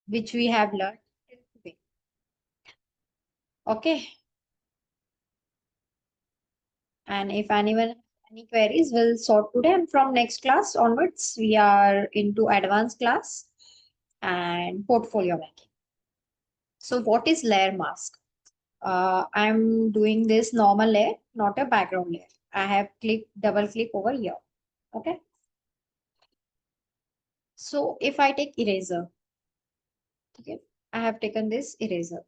which we have learned today. Okay. And if anyone has any queries, we'll sort today. And from next class onwards, we are into advanced class and portfolio making. So what is layer mask? I'm doing this normal layer, not a background layer. I have double click over here. Okay. So if I take eraser, okay, I have taken this eraser.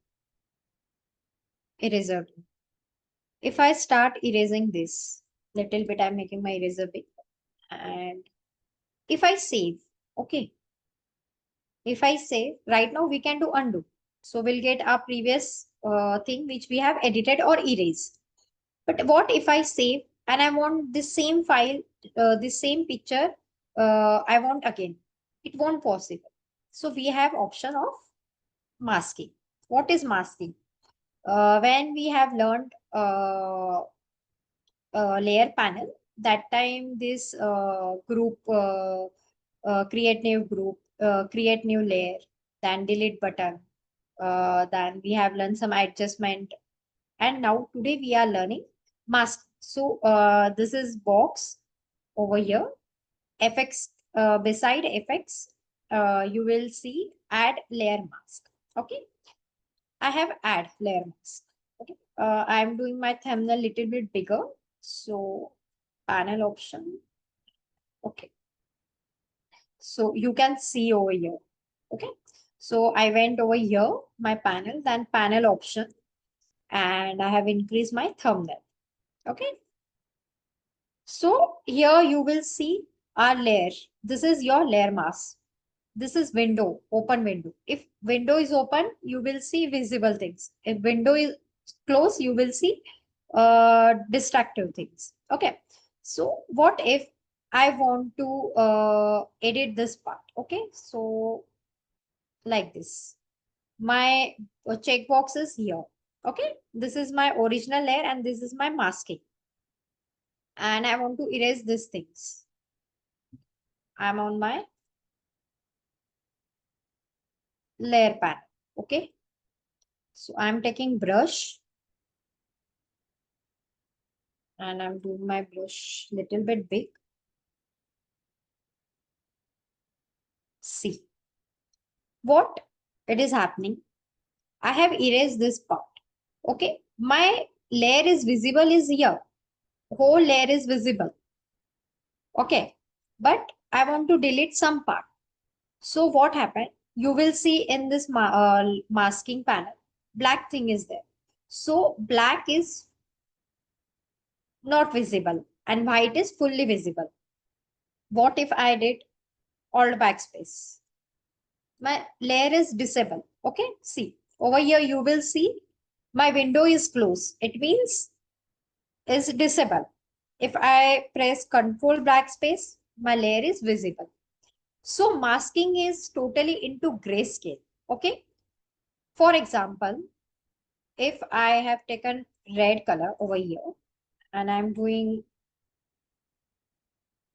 If I start erasing this, little bit, I'm making my eraser big. And if I save, okay, if I save, right now we can do undo. So we'll get our previous thing which we have edited or erased. But what if I save and I want this same file, this same picture, I want again? It won't possible. So we have option of masking. What is masking? When we have learned layer panel, that time this group, create new group, create new layer, then delete button. Then we have learned some adjustment. And now today we are learning mask. So this is box over here. FX, beside FX, you will see add layer mask. Okay. I have add layer mask. Okay. I'm doing my thumbnail little bit bigger. So panel option. Okay. So you can see over here. Okay. So I went over here, my panel, then panel option, and I have increased my thumbnail. Okay. So here you will see our layer. This is your layer mask. This is window, open window. If window is open, you will see visible things. If window is closed, you will see distractive things. Okay. So what if I want to edit this part? Okay. So like this, my checkbox is here. Okay. This is my original layer and this is my masking. And I want to erase these things. I'm on my layer panel. Okay. So I'm taking brush and I'm doing my brush little bit big. See what it is happening. I have erased this part. Okay. My layer is visible is here. Whole layer is visible. Okay. But I want to delete some part. So what happened? You will see in this masking panel, black thing is there. So black is not visible and white is fully visible. What if I did alt backspace? My layer is disabled. Okay. See over here, you will see my window is closed. It means is disabled. If I press control backspace, my layer is visible. So masking is totally into grayscale. Okay. For example, if I have taken red color over here and I'm doing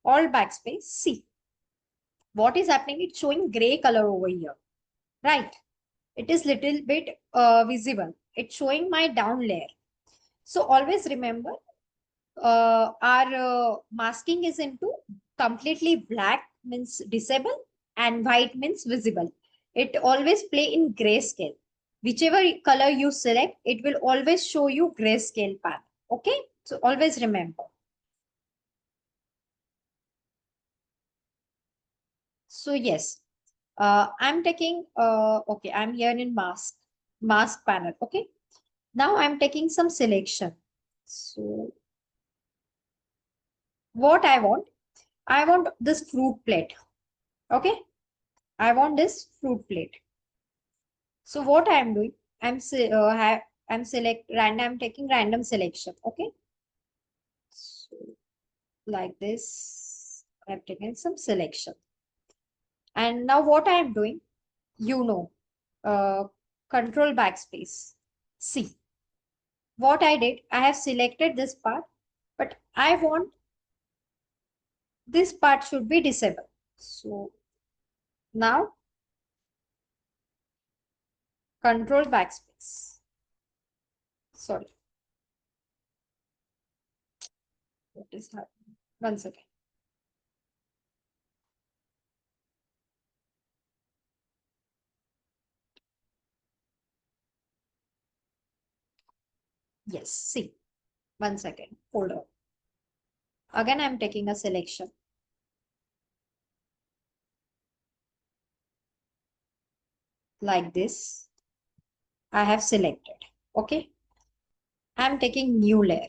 all backspace, see what is happening. It's showing gray color over here, right? It is little bit visible. It's showing my down layer. So always remember, our masking is into completely black means disable and white means visible. It always play in grayscale. Whichever color you select, it will always show you grayscale path. Okay, so always remember. So yes, I'm taking okay, I'm here in mask panel. Okay, now I'm taking some selection. So what I want this fruit plate. Okay, I want this fruit plate. So what I am doing, I'm select random. I'm taking random selection. Okay, so like this, I've taken some selection. And now what I am doing, you know, uh, control backspace. See what I did. I have selected this part, but I want this part should be disabled. So now Control backspace. Sorry. What is happening? One second. Yes, see. One second. Hold on. Again, I'm taking a selection. Like this. I have selected. Okay. I'm taking new layer.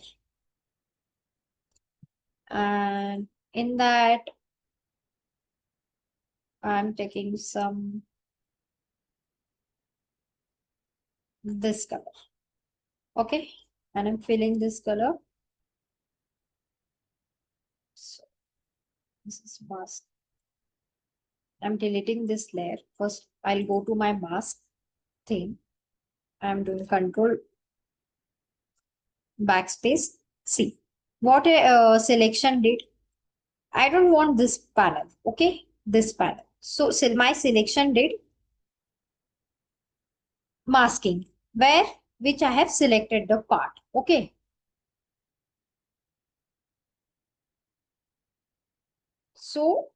And in that, I'm taking some this color. Okay. And I'm filling this color. So this is mask. I'm deleting this layer. First, I'll go to my mask thing. I'm doing control backspace. See what a selection did. I don't want this panel. Okay. This panel. So my selection did masking where which I have selected the part. Okay. So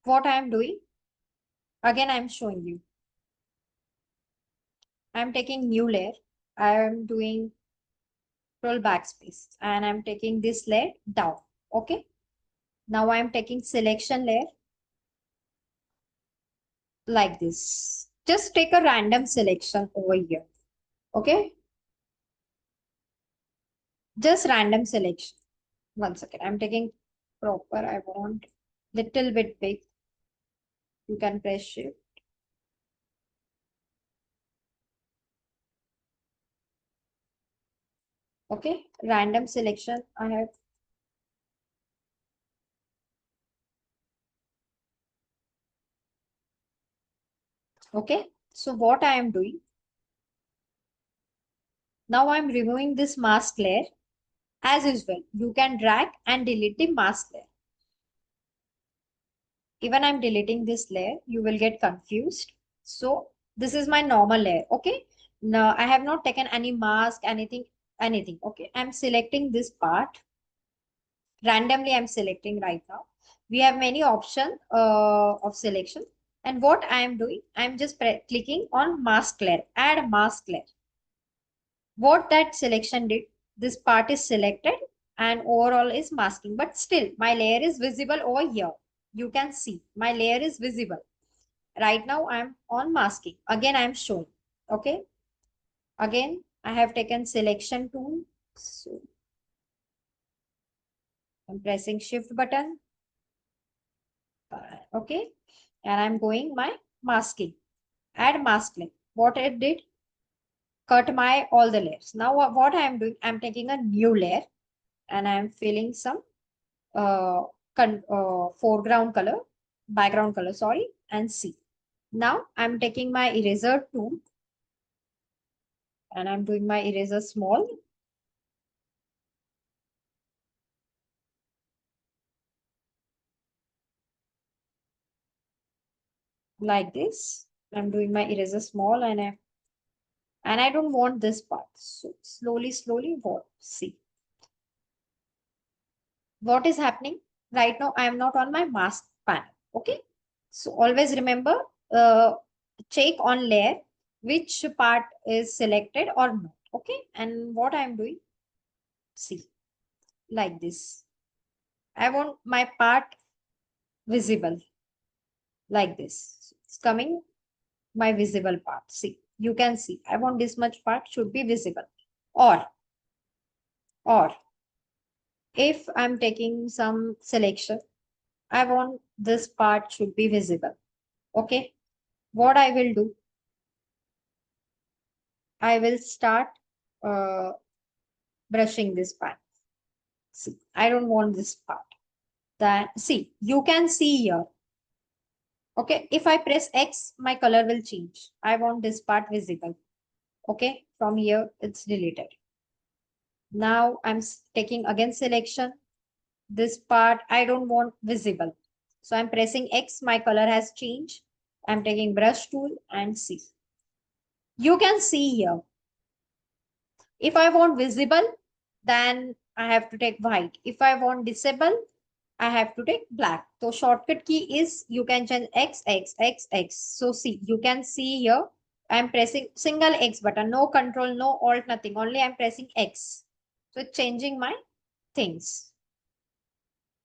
what I am doing, again I'm showing you. I'm taking new layer. I'm doing control backspace and I'm taking this layer down. Okay. Now I'm taking selection layer like this. Just take a random selection over here. Okay. Just random selection. One second. I'm taking proper. I want little bit big. You can press shift. Okay. Random selection. I have. Okay. So what I am doing now, I'm removing this mask layer as usual. You can drag and delete the mask layer. Even I'm deleting this layer, you will get confused. So this is my normal layer. Okay. Now I have not taken any mask, anything. Okay. I'm selecting this part. Randomly, I'm selecting right now. We have many options of selection. And what I am doing, I'm just clicking on mask layer, add mask layer. What that selection did, this part is selected and overall is masking, but still my layer is visible over here. You can see my layer is visible. Right now I'm on masking. Again, I'm showing. Okay. Again, I have taken selection tool. So I'm pressing shift button. Okay. And I'm going my masking. Add mask layer. What it did, cut my all the layers. Now what I am doing, I'm taking a new layer and I'm filling some uh, foreground color, background color, sorry, and see. Now I'm taking my eraser tool and I'm doing my eraser small like this. I'm doing my eraser small and I don't want this part. So slowly, what? See what is happening right now. I am not on my mask panel. Okay. So always remember, uh, check on layer which part is selected or not. Okay. And what I am doing, see like this. I want my part visible like this. It's coming my visible part. See, you can see. I want this much part should be visible. Or, or if I'm taking some selection, I want this part should be visible. Okay. What I will do, I will start uh, brushing this part. See, I don't want this part. That see, you can see here. Okay, if I press X, my color will change. I want this part visible. Okay, from here it's deleted. Now I'm taking again selection. This part I don't want visible. So I'm pressing X, my color has changed. I'm taking brush tool and see. You can see here. If I want visible, then I have to take white. If I want disable, I have to take black. So shortcut key is you can change X, X, X, X. So see, you can see here, I'm pressing single X button, no control, no alt, nothing. Only I'm pressing X. So it's changing my things.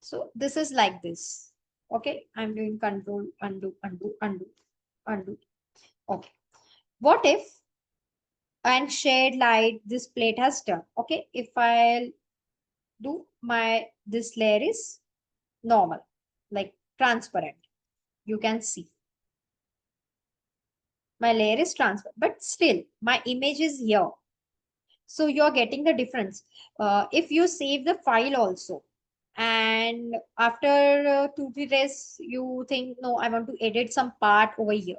So this is like this. Okay, I'm doing control, undo, undo, undo, undo. Okay. What if and shade light this plate has done? Okay, if I do my this layer is normal, like transparent. You can see my layer is transparent, but still my image is here. So you're getting the difference. If you save the file also, and after 2 3 days you think, no, I want to edit some part over here.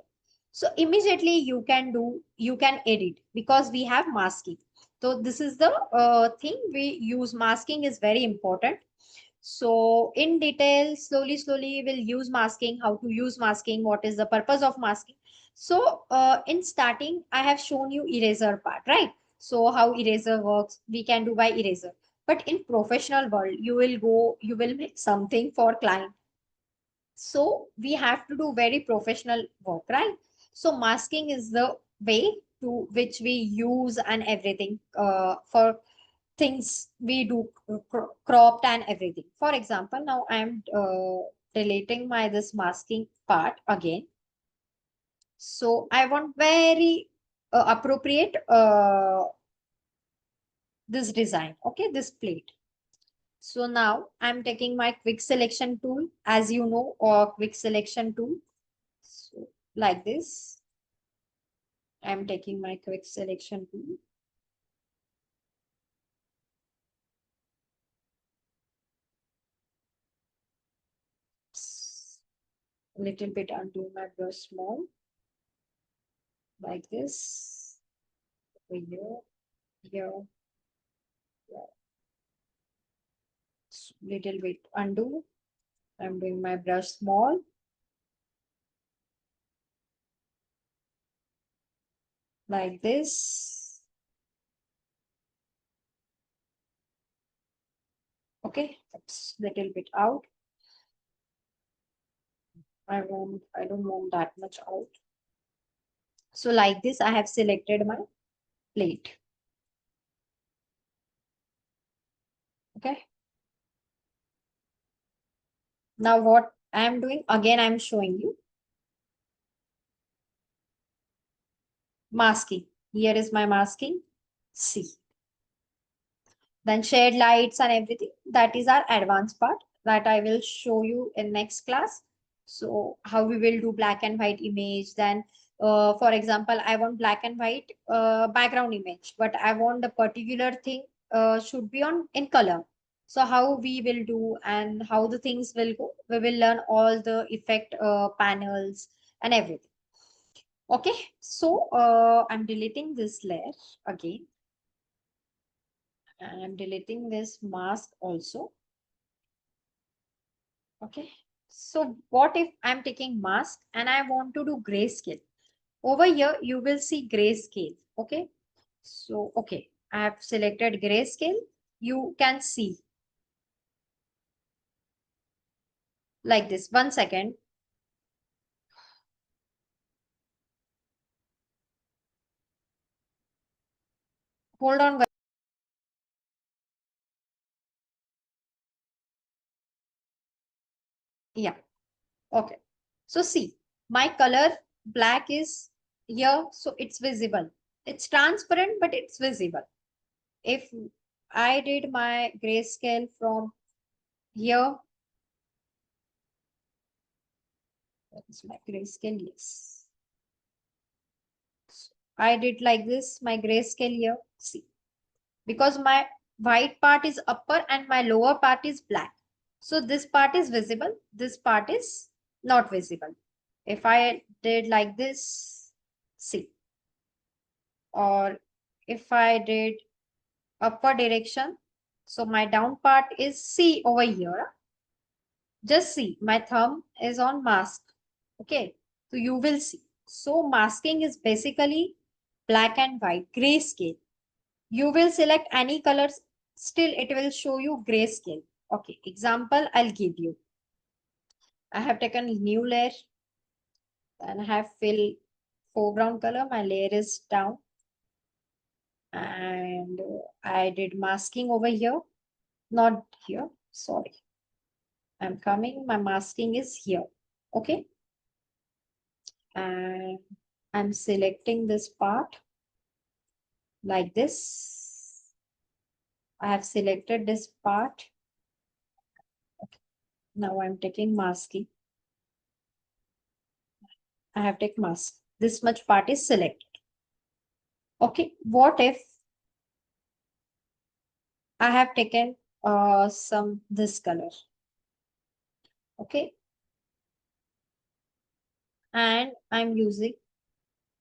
So immediately you can edit because we have masking. So this is the thing we use. Masking is very important. So in detail, slowly we'll use masking, how to use masking, what is the purpose of masking. So in starting, I have shown you eraser part, right? So how eraser works, we can do by eraser. But in professional world, you will make something for client. So we have to do very professional work, right? So masking is the way to which we use and everything for things we do cropped and everything. For example, now I'm deleting my this masking part again. So I want very appropriate this design. Okay, this plate. So now I'm taking my quick selection tool, as you know, or quick selection tool. So like this, I'm taking my quick selection tool. Little bit undo my brush small, like this. Over here, here, little bit undo. I'm doing my brush small, like this. Okay, that's little bit out. I don't want that much out. So like this, I have selected my plate. Okay. Now what I'm doing, again, I'm showing you masking. Here is my masking. See. Then shade lights and everything. That is our advanced part that I will show you in next class. So how we will do black and white image. Then for example, I want black and white background image, but I want the particular thing should be on in color. So how we will do and how the things will go. We will learn all the effect panels and everything. Okay, so I'm deleting this layer again. I'm deleting this mask also. Okay. So what if I'm taking mask and I want to do grayscale? Over here, you will see grayscale. Okay. So, okay. I have selected grayscale. You can see like this. 1 second. Hold on. Yeah. Okay. So see, my color black is here. So it's visible. It's transparent, but it's visible. If I did my grayscale from here, that's my grayscale, yes. I did like this, my grayscale here, see, because my white part is upper and my lower part is black. So this part is visible, this part is not visible. If I did like this, see, or if I did upper direction, so my down part is C over here. Just see, my thumb is on mask. Okay, so you will see. So masking is basically black and white, grayscale. You will select any colors, still it will show you grayscale. Okay, example I'll give you. I have taken new layer and I have fill foreground color. My layer is down and I did masking over here, not here, sorry. I'm coming, my masking is here. Okay. And I'm selecting this part like this. I have selected this part. Okay. Now I'm taking masking. I have taken mask. This much part is selected. Okay. What if I have taken some this color? Okay. And I'm using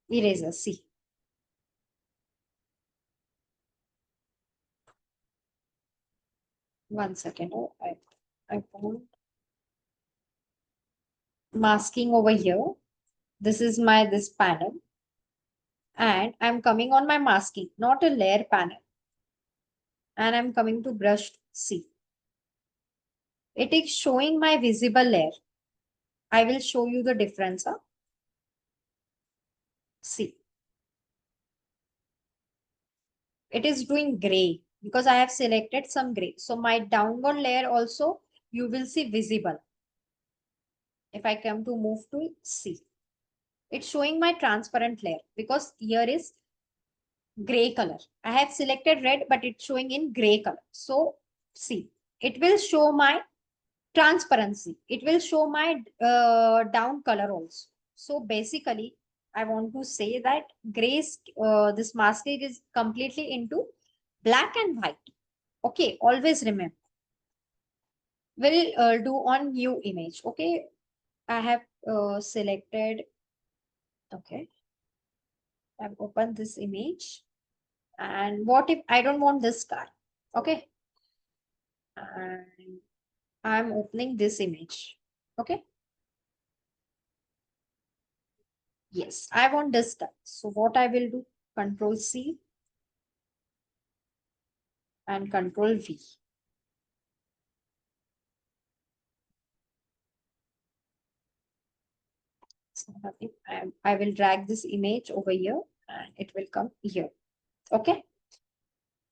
eraser. See. One second. Oh, I want masking over here. This is my this panel. And I'm coming on my masking, not a layer panel. And I'm coming to brush C. It is showing my visible layer. I will show you the difference. See, it is doing gray because I have selected some gray. So my downward layer also you will see visible. If I come to move to C, it's showing my transparent layer because here is gray color. I have selected red, but it's showing in gray color. So see, it will show my transparency. It will show my down color also. So basically, I want to say that this masking is completely into black and white. Okay, always remember. We'll do on new image. Okay, I have selected. Okay, I've opened this image. And what if I don't want this car? Okay, and I'm opening this image. Okay. Yes, I want this type. So what I will do, Control C and Control V. So I will drag this image over here and it will come here. Okay.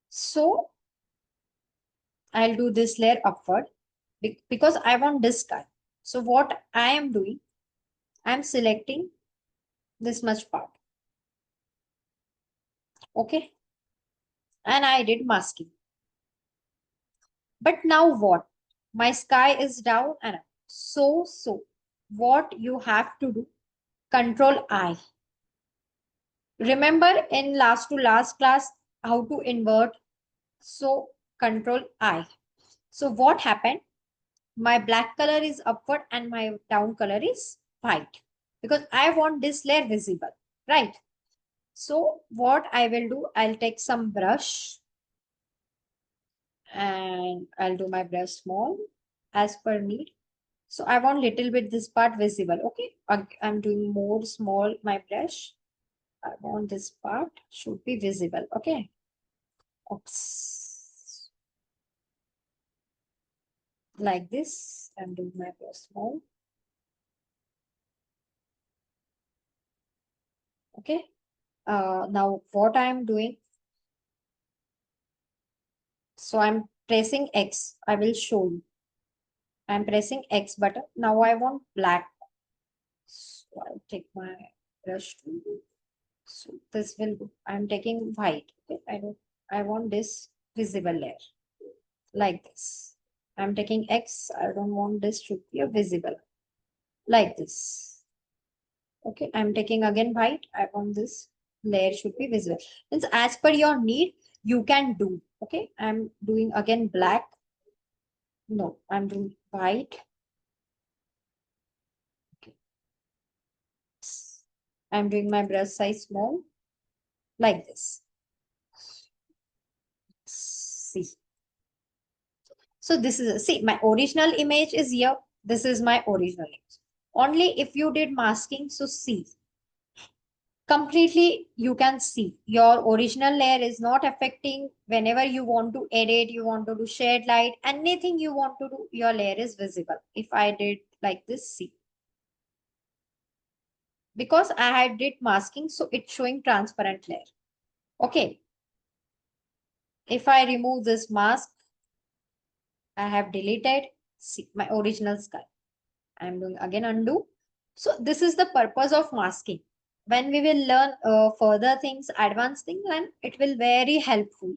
So I'll do this layer upward because I want this guy. So what I am doing, I'm selecting this much part. Okay. And I did masking. But now what? My sky is down and up. So what you have to do, Control I. Remember in last to last class how to invert? So Control I. So what happened? My black color is upward and my down color is white because I want this layer visible, right? So what I will do, I'll take some brush and I'll do my brush small as per need. So I want little bit this part visible. Okay, I'm doing more small my brush. I want this part should be visible. Okay. Oops. Like this. I'm doing my brush small. Okay. Now what I'm doing. So I'm pressing X. I will show you. I'm pressing X button. Now I want black. So I'll take my brush tool. So this will go. I'm taking white. Okay. I want this visible layer. Like this. I'm taking X. I don't want this should be a visible. Like this. Okay. I'm taking again white. I want this layer should be visible. Means as per your need, you can do. Okay. I'm doing again black. No, I'm doing white. Okay. I'm doing my brush size small. Like this. See. So this is, see, my original image is here. This is my original image. Only if you did masking, so see. completely you can see your original layer is not affecting. Whenever you want to edit, you want to do shade light, anything you want to do, your layer is visible. If I did like this, see, because I had did masking, so it's showing transparent layer. Okay, if I remove this mask, I have deleted, see my original sky. I'm doing again undo. So this is the purpose of masking. When we will learn further things, advanced things, then it will very helpful,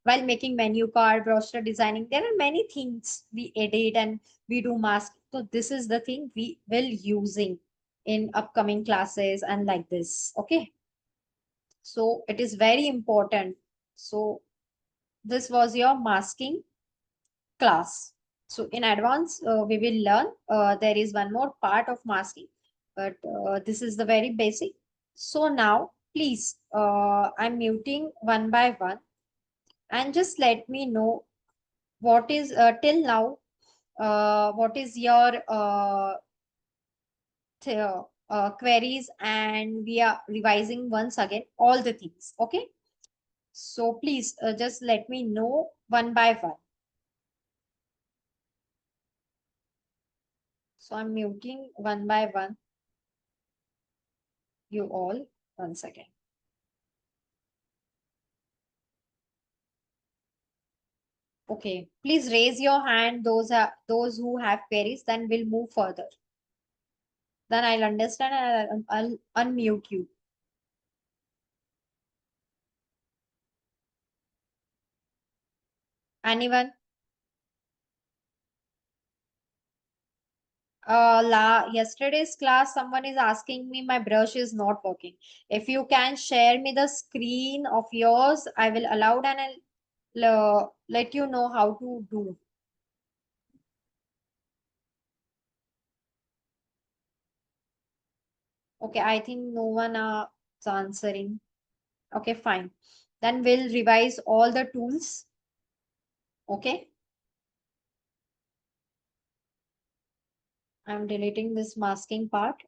while making menu card, brochure designing, there are many things we edit and we do mask. So this is the thing we will using in upcoming classes and like this. Okay. So it is very important. So this was your masking class. So in advance, we will learn there is one more part of masking, but this is the very basic. So now, please, I'm muting one by one and just let me know what is till now, what is your queries, and we are revising once again all the things. Okay. So please just let me know one by one. So I'm muting one by one you all once again. Okay, please raise your hand. Those who have queries. Then we'll move further. Then I'll understand and I'll unmute you. Anyone? Yesterday's class, someone is asking me my brush is not working. If you can share me the screen of yours, I will allow and I'll let you know how to do. Okay, I think no one is answering. Okay, fine. Then we'll revise all the tools. Okay. I'm deleting this masking part.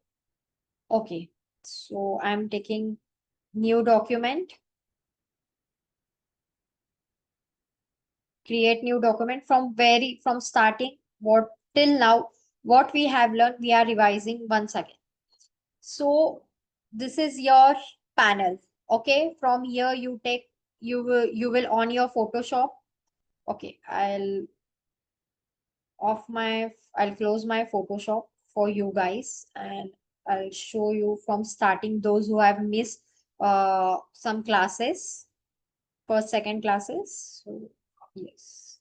Okay. So I'm taking new document, create new document from starting what till now, what we have learned, we are revising once again. So this is your panel. Okay. From here you take, you will on your Photoshop. Okay. I'll close my Photoshop for you guys and I'll show you from starting those who have missed some classes, first, second classes. So yes.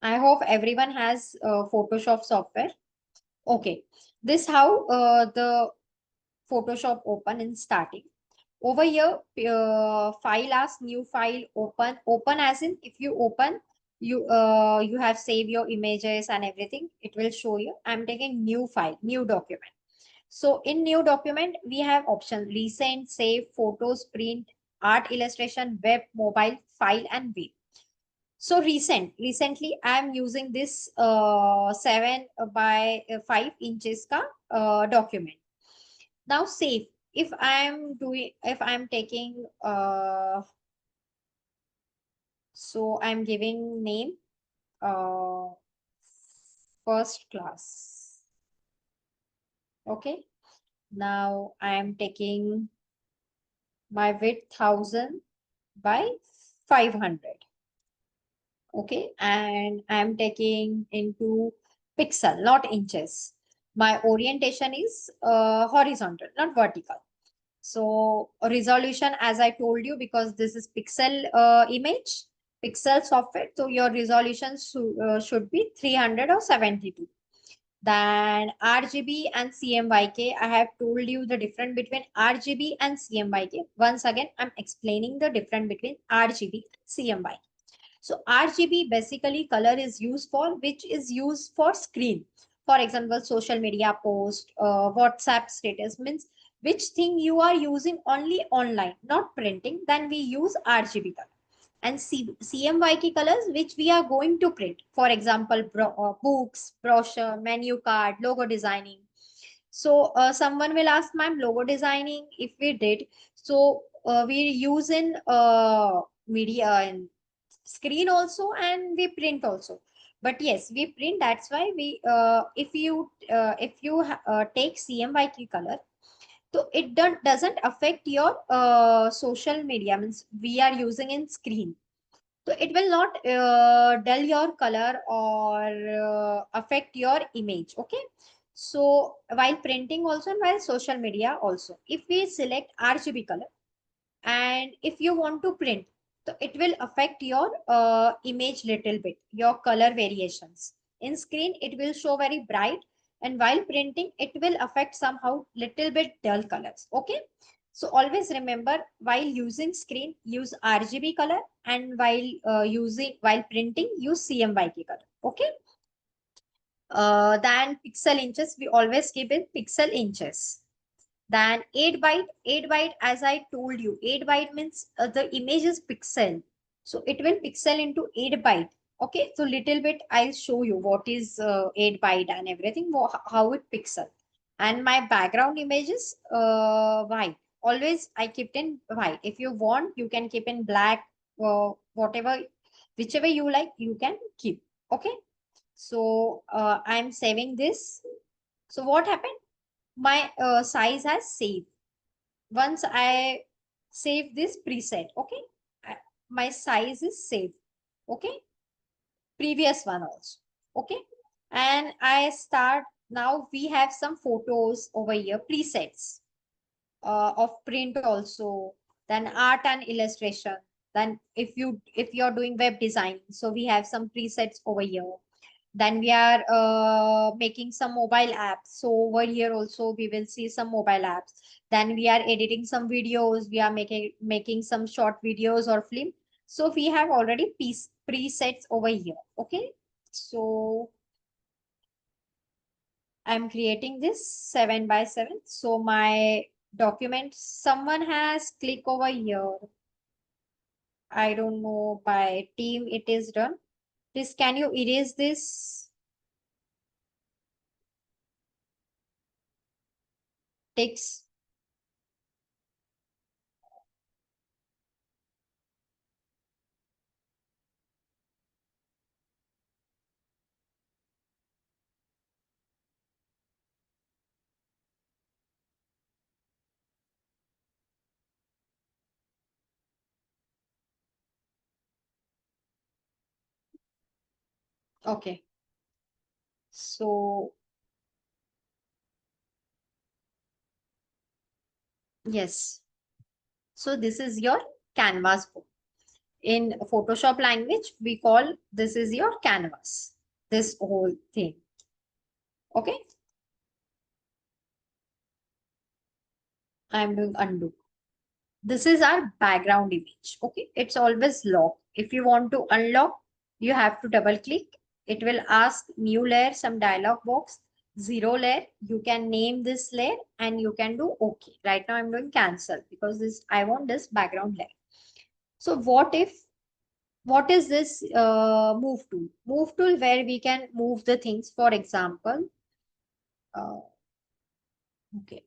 I hope everyone has Photoshop software. Okay. This how the Photoshop open in starting. Over here, file as new file open. Open as in if you open, you have saved your images and everything. It will show you. I'm taking new file, new document. So in new document, we have options recent, save, photos, print, art, illustration, web, mobile, file, and view. So recently I am using this 7 by 5 inches ka document. Now save. If I'm taking, so I'm giving name uh, first class. Okay. Now I am taking my width 1000 by 500. Okay. And I'm taking into pixel, not inches. My orientation is horizontal, not vertical. So resolution, as I told you, because this is pixel image, pixel software. So your resolution should be 300 or 72. Then RGB and CMYK. I have told you the difference between RGB and CMYK. Once again, I'm explaining the difference between RGB and CMYK. So RGB basically color is used for, which is used for screen. For example, social media post, WhatsApp status, means which thing you are using only online, not printing, then we use RGB color. and CMYK colors which we are going to print. For example, books, brochure, menu card, logo designing. So someone will ask, ma'am, logo designing, if we did, so we use in media and screen also, and we print also. But yes, we print. That's why we if you take CMYK color, so it doesn't affect your social media, means we are using in screen. So it will not dull your color or affect your image. Okay. So while printing also and while social media also, if we select RGB color, and if you want to print, so it will affect your image little bit, your color variations. In screen it will show very bright, and while printing it will affect somehow little bit dull colors. Okay. So always remember, while using screen use RGB color, and while printing use CMYK color. Okay. Then pixel inches, we always keep in pixel inches. Then 8 byte, as I told you, 8 byte means the image is pixel. So it will pixel into 8 byte. Okay, so little bit I'll show you what is 8 byte and everything, how it pixel. And my background image is white. Always I keep in white. If you want, you can keep in black, whatever, whichever you like, you can keep. Okay, so I'm saving this. So what happened? My size has saved. Once I save this preset, okay, my size is saved. Okay, previous one also. Okay, and I start now. We have some photos over here, presets of print also, then art and illustration. Then if you're doing web design, so we have some presets over here. Then we are making some mobile apps. So over here also we will see some mobile apps. Then we are editing some videos. We are making some short videos or film. So we have already presets over here. Okay. So I'm creating this 7 by 7. So my document, someone has click over here. I don't know, by team it is done. Please, can you erase this text? Okay. So yes. So this is your canvas book. In Photoshop language, we call this is your canvas. This whole thing. Okay. I'm doing undo. This is our background image. Okay. It's always locked. If you want to unlock, you have to double click. It will ask new layer, some dialog box, zero layer. You can name this layer and you can do okay. Right now I'm doing cancel because this I want this background layer. So what is this move tool? Move tool where we can move the things. For example, uh, okay,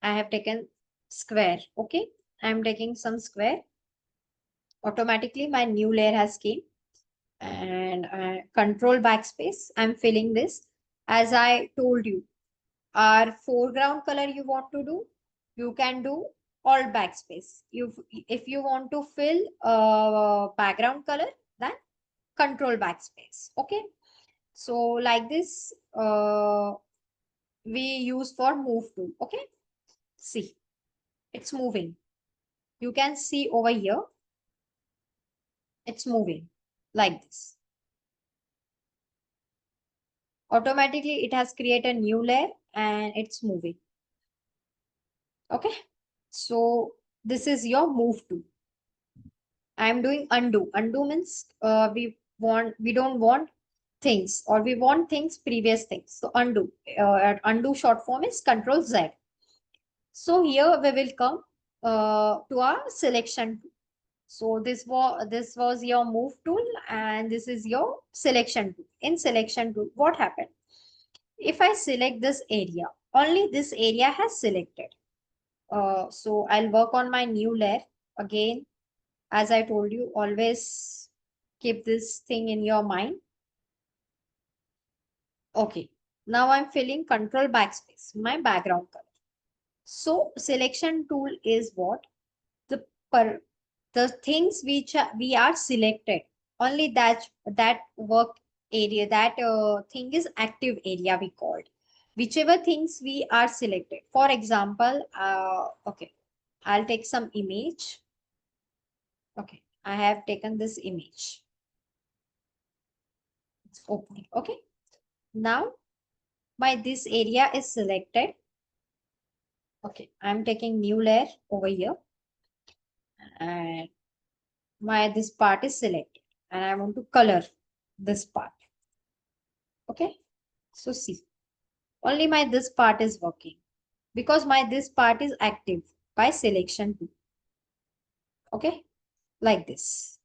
I have taken square. Okay, I'm taking some square. Automatically, my new layer has came, and control backspace. I'm filling this. As I told you, our foreground color you want to do, you can do all backspace. If you want to fill background color, then control backspace. Okay. So like this, we use for move tool. Okay. See, it's moving. You can see over here, it's moving like this. Automatically, it has created a new layer and it's moving. Okay. So this is your move tool. I'm doing undo. Undo means we don't want things, or we want things previous things. So undo. Undo short form is Control Z. So here we will come to our selection. So this was your move tool, and this is your selection tool. In selection tool, what happened? If I select this area, only this area has selected. So I'll work on my new layer again. As I told you, always keep this thing in your mind. Okay. Now I'm filling control backspace, my background color. So selection tool is what? The per the things which we are selected, only that work area, that thing is active area we called. Whichever things we are selected. For example, okay, I'll take some image. Okay, I have taken this image. It's opening. Okay, now my this area is selected. Okay, I'm taking new layer over here, and my this part is selected, and I want to color this part. Okay, so see, only my this part is working because my this part is active by selection tool. Okay, like this.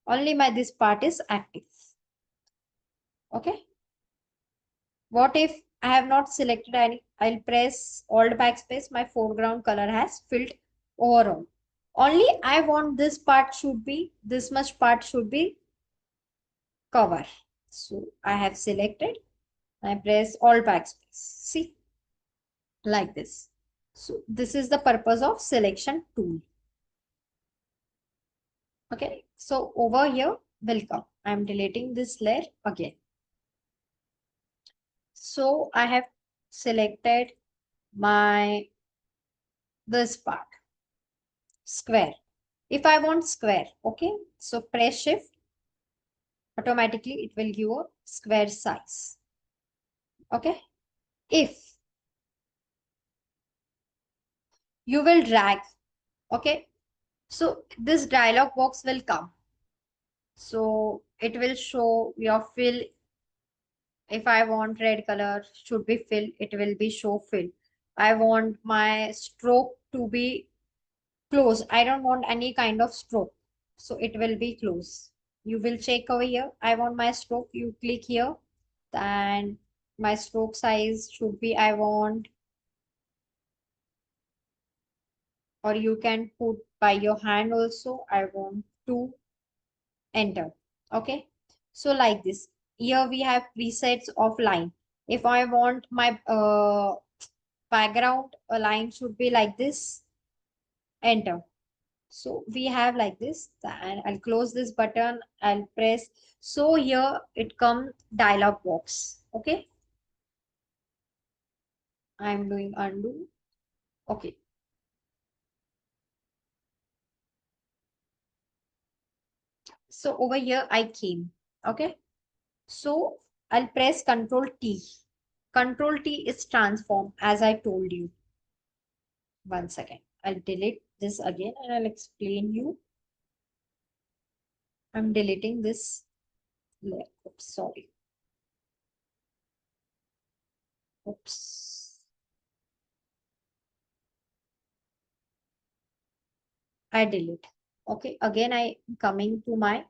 Only my this part is active. Okay. What if I have not selected any? I'll press Alt backspace. My foreground color has filled overall. Only I want this part should be, this much part should be cover. So I have selected. I press Alt backspace. See, like this. So this is the purpose of selection tool. Okay. So over here, welcome. I'm deleting this layer again. So I have selected my this part square. If I want square, okay, so press shift, automatically it will give a square size. Okay, if you will drag, okay, so this dialog box will come. So it will show your fill. If I want red color should be fill, it will be show fill. I want my stroke to be close. I don't want any kind of stroke. So it will be close. You will check over here. I want my stroke. You click here. And my stroke size should be, I want, or you can put by your hand also. I want to enter. Okay. So like this. Here we have presets of line. If I want my background line should be like this, enter. So we have like this, and I'll close this button, I'll press. So here it comes dialog box. Okay, I'm doing undo. Okay, so over here I came. Okay, so I'll press Control T. Control T is transform, as I told you. 1 second. I'll delete this again and I'll explain you. I'm deleting this layer. Oops, sorry. Oops. I delete. Okay, again I coming to my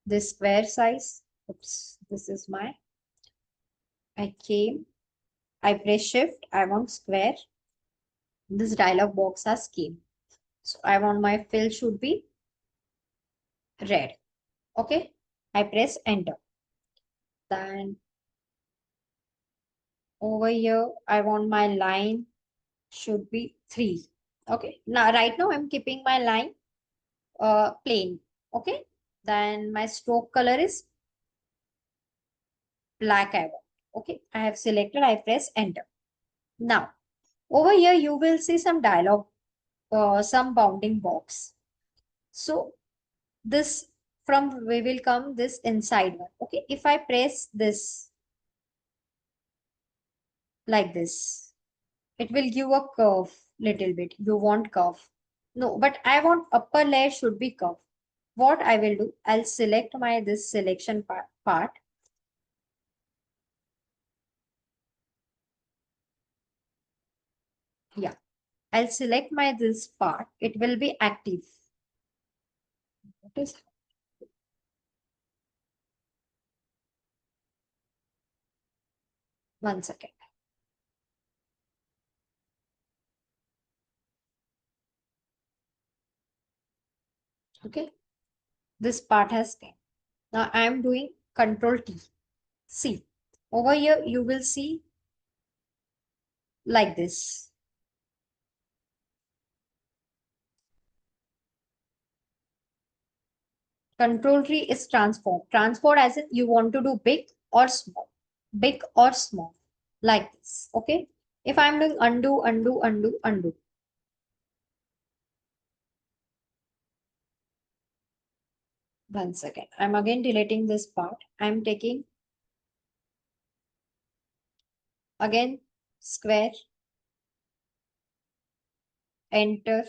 this square size. Oops, this is my, I came, I press shift, I want square. This dialog box has came. So I want my fill should be red. Okay, I press enter. Then over here, I want my line should be 3. Okay, now right now I'm keeping my line plain. Okay, then my stroke color is black I want. Okay, I have selected, I press enter. Now over here you will see some dialog, some bounding box. So this from we will come this inside one. Okay, if I press this like this, it will give a curve little bit. You want curve? No, but I want upper layer should be curve. What I will do, I'll select my this selection part. Yeah, I'll select my this part. It will be active. What is 1 second? Okay, this part has came. Now I am doing Control T. See, over here you will see like this. Control T is transform. Transform as in you want to do big or small, like this. Okay. If I'm doing undo, undo, undo, undo. 1 second. I'm again deleting this part. I'm taking again square, enter.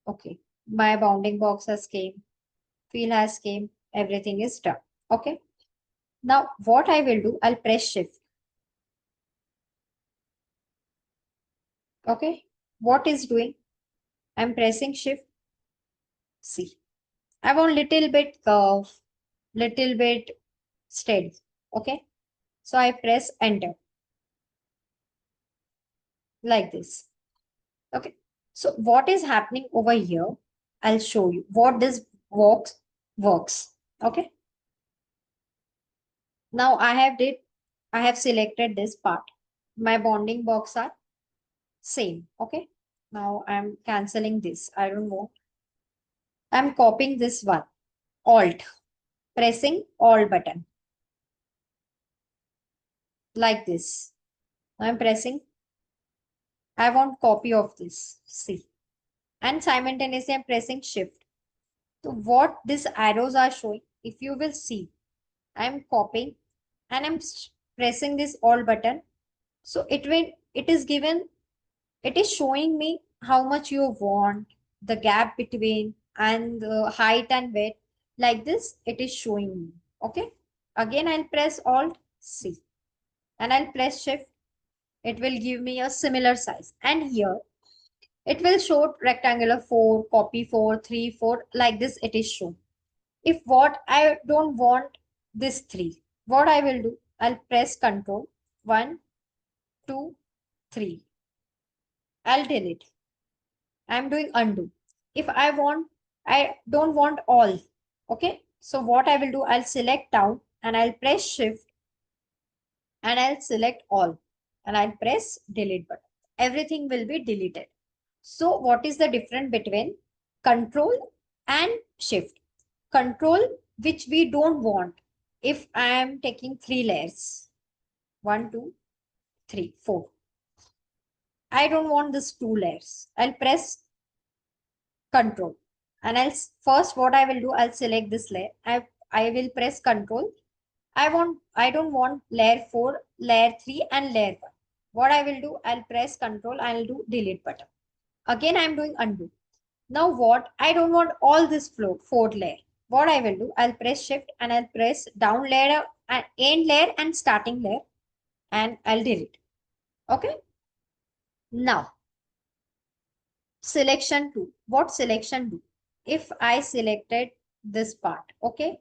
Okay. My bounding box has came, fill has came, everything is done. Okay. Now what I will do, I'll press shift. Okay. What is doing? I'm pressing shift. See, I want little bit curve, little bit steady. Okay. So I press enter like this. Okay. So what is happening over here? I'll show you what this works. Okay. Now I have selected this part. My bounding box are same. Okay. Now I'm canceling this. I don't want. I'm copying this one. Alt. Pressing Alt button. Like this. I'm pressing. I want copy of this. See. And simultaneously I'm pressing shift. So what these arrows are showing, if you will see, I'm copying and I'm pressing this Alt button. So it is given, it is showing me how much you want, the gap between and the height and width. Like this, it is showing me. Okay. Again, I'll press Alt C and I'll press Shift. It will give me a similar size. And here it will show rectangular 4, copy 4, 3, 4. Like this, it is shown. If what I don't want this 3, what I will do, I'll press Control 1, 2, 3. I'll delete. I'm doing undo. If I don't want all. Okay. So what I will do, I'll select down and I'll press shift and I'll select all and I'll press delete button. Everything will be deleted. So what is the difference between control and shift? Control, which we don't want. If I am taking 3 layers, 1, 2, 3, 4. I don't want this 2 layers. I'll press control and I'll first what I will do, I'll select this layer. I will press control. I don't want layer 4, layer 3 and layer 1. What I will do, I'll press control, I'll do delete button. Again I'm doing undo. Now what, I don't want all this floor 4th layer. What I will do, I'll press shift and I'll press down layer and end layer and starting layer and I'll delete. Okay. Now selection 2. What selection do? If I selected this part, okay,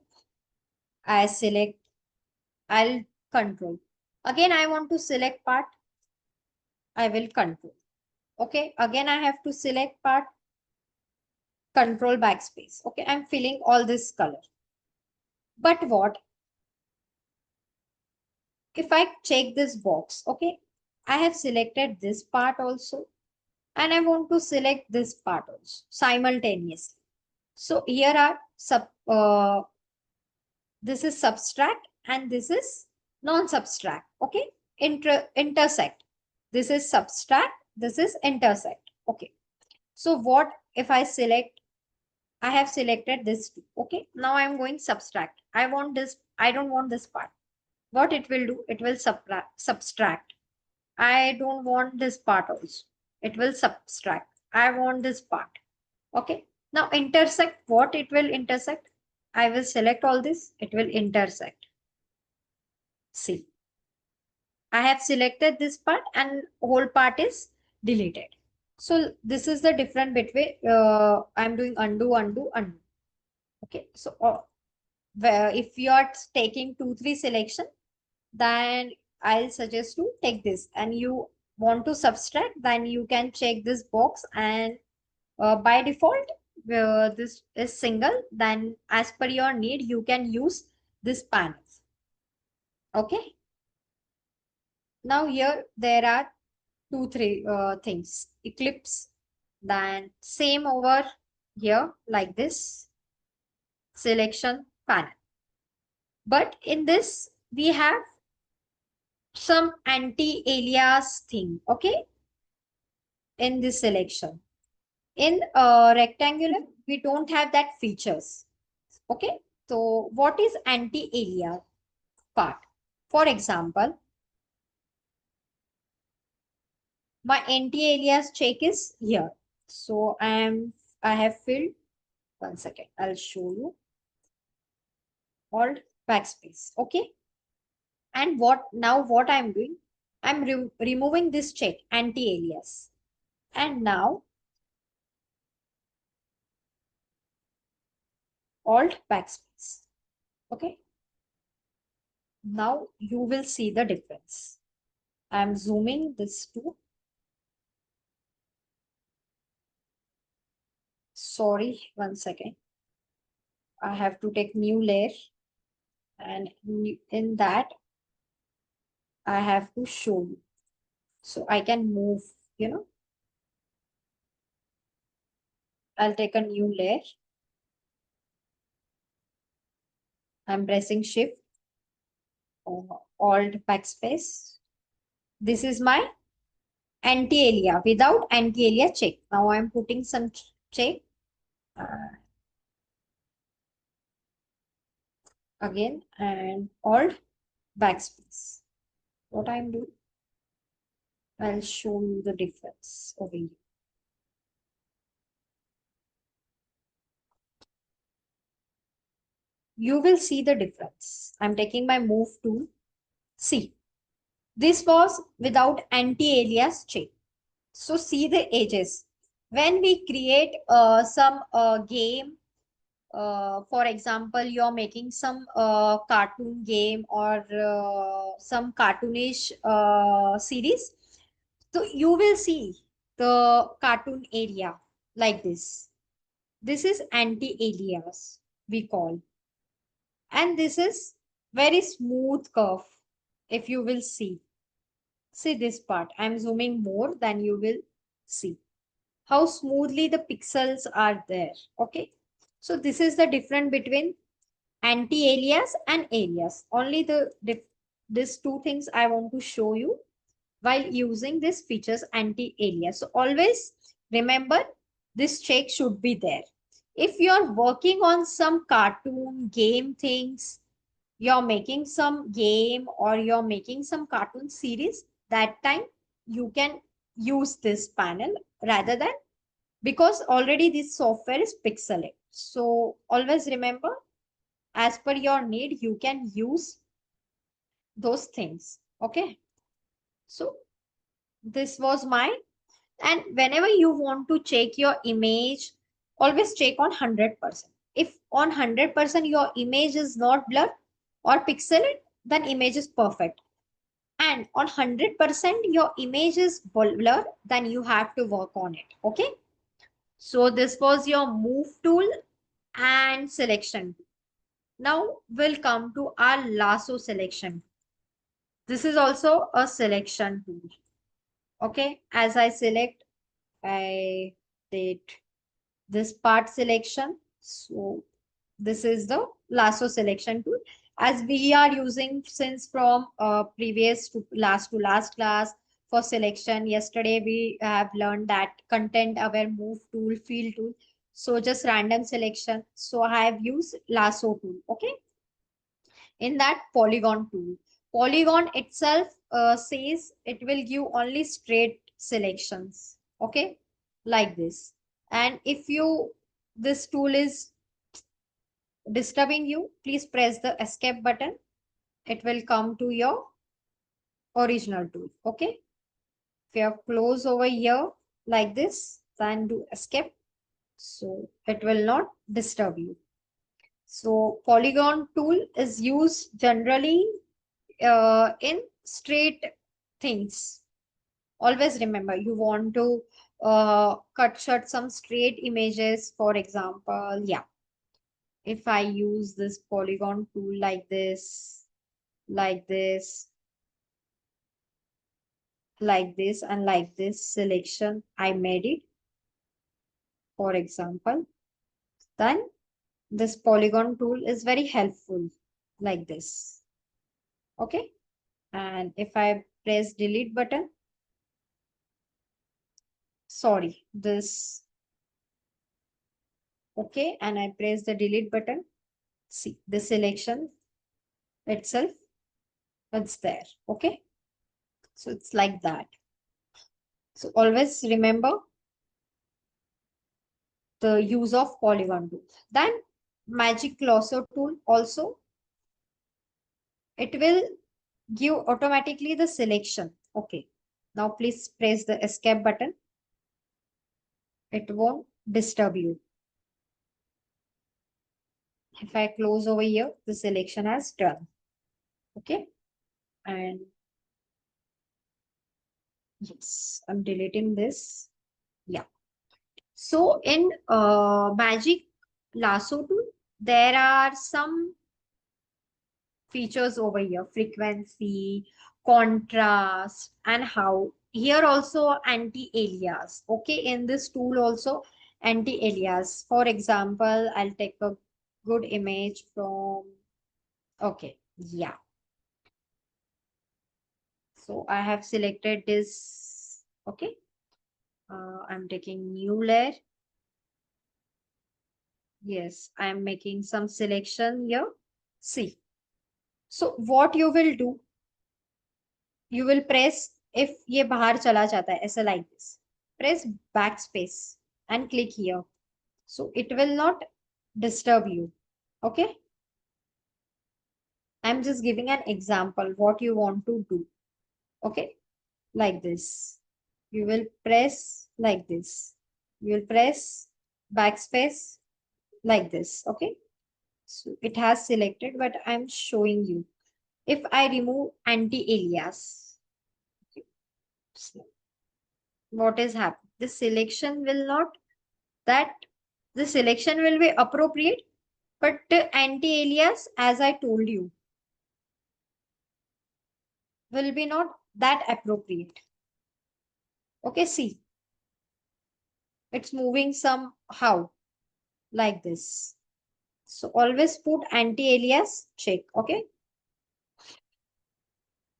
I select, I'll control. Again, I want to select part, I will control. Okay, again, I have to select part, control backspace. Okay, I'm filling all this color. But what? If I check this box, okay, I have selected this part also, and I want to select this part also simultaneously. So here are this is subtract and this is non-subtract. Okay. Intersect. This is subtract. This is intersect. Okay. So what if I select, I have selected this two. Okay. Now I'm going subtract. I want this. I don't want this part. What it will do? It will subtract. I don't want this part also. It will subtract. I want this part. Okay. Now intersect. What it will intersect? I will select all this. It will intersect. See, I have selected this part and whole part is deleted. So this is the difference between I'm doing undo, undo, undo. Okay, so if you are taking 2 3 selection, then I'll suggest to take this. And you want to subtract, then you can check this box. And by default, this is single. Then as per your need, you can use this panel. Okay. Now here there are 2 3 things. Eclipse, then same over here like this selection panel. But in this we have some anti-alias thing. Okay, in this selection. In rectangular, we don't have that features. Okay, so what is anti-alias part? For example, my anti-alias check is here. So I have filled, one second, I'll show you. Alt backspace. Okay, and what I'm doing, I'm removing this check anti-alias. And now alt backspace. Okay, now you will see the difference. I'm zooming this to, sorry, one second. I have to take new layer, and in that I have to show you. So I can move, you know, I'll take a new layer. I'm pressing shift or alt backspace. This is my anti-alia without anti-alia check. Now I'm putting some check again and alt backspace. What I'm doing, I'll show you the difference over here. You will see the difference. I'm taking my move tool. See, this was without anti-alias check. So see the edges. When we create some game, for example, you're making some cartoon game or some cartoonish series, so you will see the cartoon area like this. This is anti-alias, we call. And this is very smooth curve, if you will see. See this part. I'm zooming more than you will see how smoothly the pixels are there. Okay. So this is the difference between anti-alias and alias. Only these two things I want to show you while using this features anti-alias. So always remember this check should be there. If you're working on some cartoon game things, you're making some game or you're making some cartoon series, that time you can use this panel rather than, because already this software is pixelated. So always remember, as per your need, you can use those things. Okay. So this was mine. And whenever you want to check your image, always check on 100%. If on 100% your image is not blurred or pixelated, then image is perfect. And on 100% your image is blurred, then you have to work on it. Okay. So this was your move tool and selection. Now we'll come to our lasso selection. This is also a selection tool. Okay. As I select, I did this part selection. So this is the lasso selection tool. As we are using since from previous to last class for selection. Yesterday we have learned that content aware move tool, field tool. So just random selection. So I have used lasso tool. Okay. In that polygon tool. Polygon itself says it will give only straight selections. Okay. Like this. And if you, this tool is disturbing you, please press the escape button. It will come to your original tool. Okay. If you have close over here like this, then do escape. So it will not disturb you. So polygon tool is used generally in straight things. Always remember, you want to cut some straight images, for example. Yeah, if I use this polygon tool like this, like this, and like this selection I made it, for example, then this polygon tool is very helpful like this. Okay. And if I press delete button, sorry, this, okay, and I press the delete button, see the selection itself, it's there. Okay. So it's like that. So always remember the use of polygon tool. Then magic lasso tool also, it will give automatically the selection. Okay. Now please press the escape button. It won't disturb you. If I close over here, the selection has done. Okay. And yes, I'm deleting this. Yeah. So in magic lasso tool, there are some features over here: frequency, contrast, and how. Here also anti-alias. Okay, in this tool also anti-alias. For example, I'll take a good image from, okay, yeah. So I have selected this. Okay, I'm taking new layer. Yes, I'm making some selection here. See. So what you will do, you will press, if ये बाहर चला जाता है ऐसा, like this, press backspace and click here, so it will not disturb you. Okay, I'm just giving an example what you want to do. Okay, like this, you will press like this, you will press backspace like this. Okay, so it has selected, but I'm showing you. If I remove anti-alias, what is happening? The selection will not, that the selection will be appropriate, but anti-alias, as I told you, will be not that appropriate. Okay, see, it's moving somehow like this. So always put anti-alias check. Okay,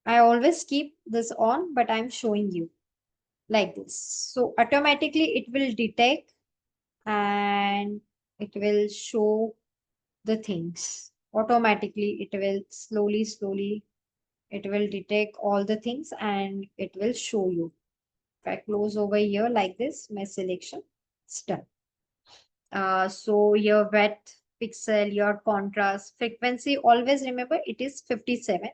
I always keep this on, but I'm showing you like this. So automatically it will detect and it will show the things. Automatically it will slowly it will detect all the things and it will show you. If I close over here like this, my selection is done. So your wet pixel, your contrast, frequency, always remember it is 57.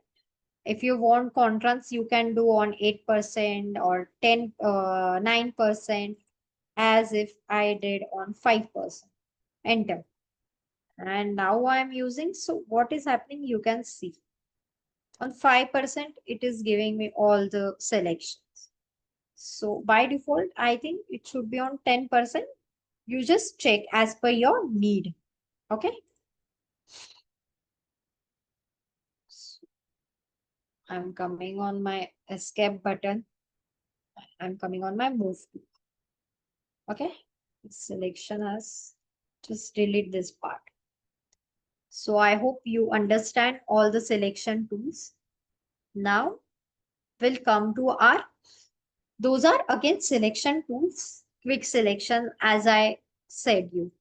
If you want contrast, you can do on 8% or 9%, as if I did on 5%. Enter. And now I'm using, so what is happening, you can see. On 5%, it is giving me all the selections. So by default, I think it should be on 10%. You just check as per your need. Okay. So I'm coming on my escape button. I'm coming on my move tool. Okay. Selection as, just delete this part. So I hope you understand all the selection tools. Now we'll come to our, those are again selection tools. Quick selection, as I said you.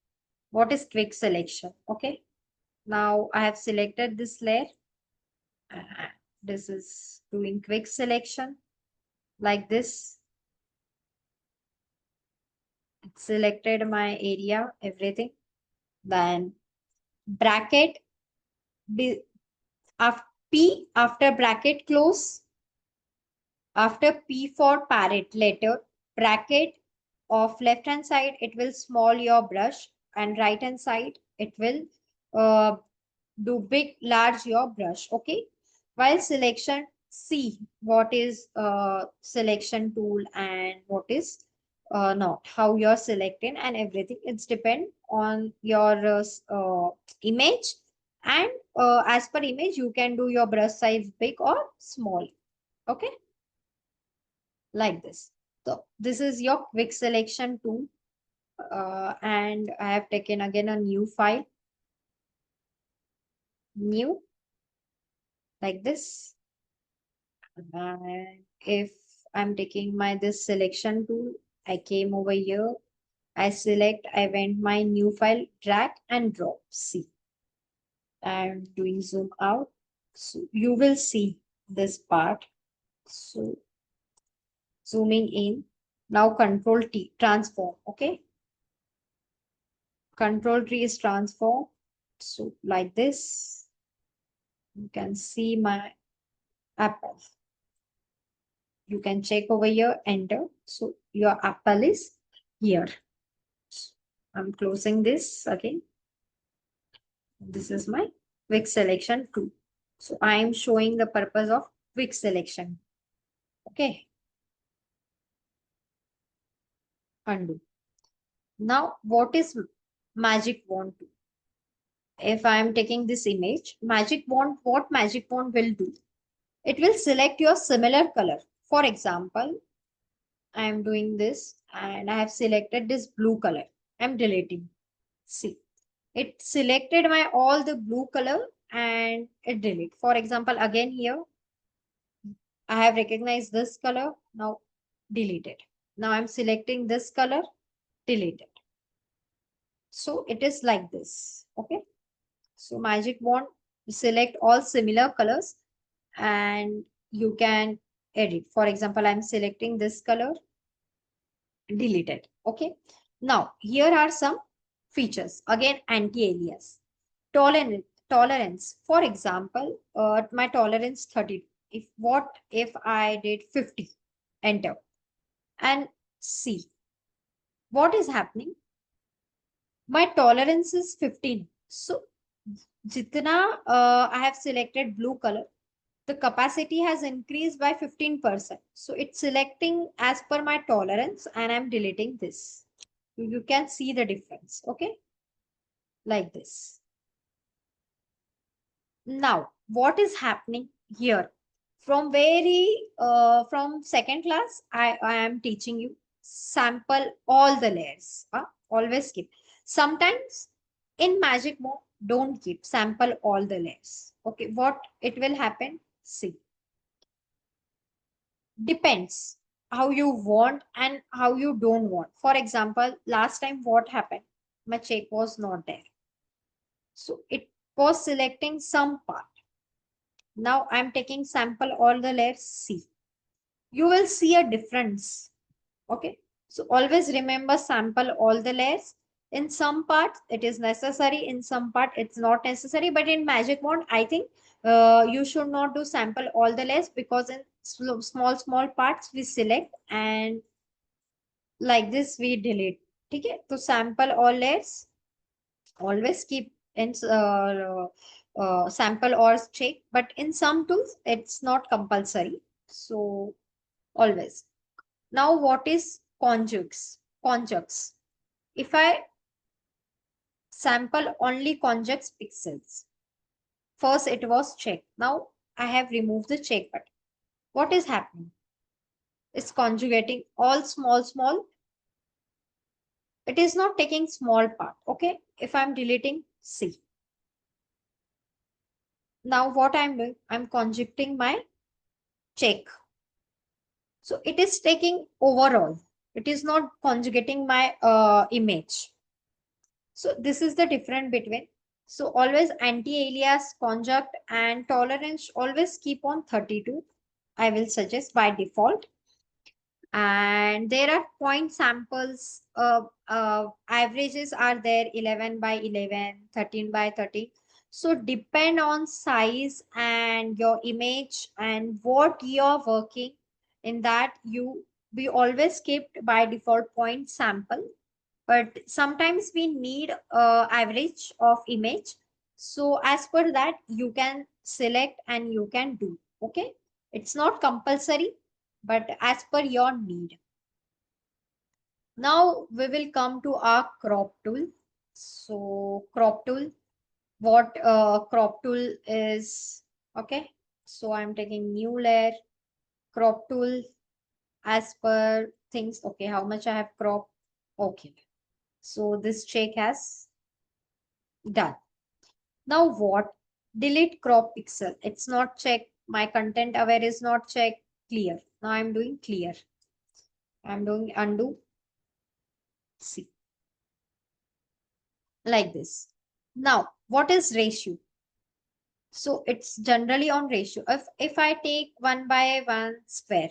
What is quick selection? Okay. Now I have selected this layer. This is doing quick selection like this. It selected my area, everything. Then bracket, P after bracket close. After P for parrot letter, bracket of left hand side, it will small your brush, and right hand side, it will uh, do big, large your brush. Okay. While selection, see what is selection tool and what is not, how you're selecting and everything. It's depend on your image. And as per image, you can do your brush size big or small. Okay. Like this. So this is your quick selection tool. And I have taken again a new file, new, like this. And if I'm taking my this selection tool, I came over here, I select, I went my new file, drag and drop. See, I'm doing zoom out. So you will see this part. So zooming in. Now control T, transform. Okay. Control T is transform. So like this, you can see my apple. You can check over here, enter. So your apple is here. I'm closing this again. This is my quick selection tool. So I am showing the purpose of quick selection. Okay, undo. Now, what is magic wand do? If I am taking this image, magic wand, what magic wand will do? It will select your similar color. For example, I am doing this and I have selected this blue color. I'm deleting. See, it selected my all the blue color and it delete. For example, again here, I have recognized this color. Now delete it. Now I'm selecting this color, delete it. So it is like this. Okay. So magic wand, select all similar colors and you can edit. For example, I'm selecting this color, delete it. Okay. Now here are some features. Again, anti-alias. Tolerance. For example, my tolerance 30. If I did 50, enter and see what is happening. My tolerance is 15. So jitna I have selected blue color, the capacity has increased by 15%. So it's selecting as per my tolerance and I'm deleting this. You can see the difference. Okay. Like this. Now, what is happening here? From second class, I am teaching you sample all the layers. Always keep. Sometimes in magic mode, don't keep sample all the layers. Okay, what it will happen? See, depends how you want and how you don't want. For example, last time what happened? My check was not there. So it was selecting some part. Now I'm taking sample all the layers C. You will see a difference. Okay. So always remember sample all the layers. In some parts it is necessary, in some part it's not necessary. But in magic mode, I think you should not do sample all the layers because in small parts we select and like this we delete. Okay. So sample all layers. Always keep in sample or check, but in some tools it's not compulsory. So always. Now what is conjugs? If I sample only conjugs pixels, first it was check. Now I have removed the check button. What is happening? It's conjugating all small. It is not taking small part. Okay. If I'm deleting C. Now what I'm doing? I'm conjugating my check. So it is taking overall. It is not conjugating my image. So this is the difference between. So always anti-alias, conjunct and tolerance always keep on 32. I will suggest by default. And there are point samples. Averages are there 11 by 11, 13 by 13. So depend on size and your image and what you're working in that we always kept by default point sample, but sometimes we need average of image. So as per that, you can select and you can do. Okay. It's not compulsory, but as per your need. Now we will come to our crop tool. So crop tool, what crop tool is, okay. So I'm taking new layer, crop tool as per things. Okay, how much I have cropped. Okay. So this check has done. Now what? Delete crop pixel. It's not checked. My content aware is not checked. Clear. Now I'm doing clear. I'm doing undo. See, like this. Now, what is ratio? So it's generally on ratio. If I take 1 by 1 square,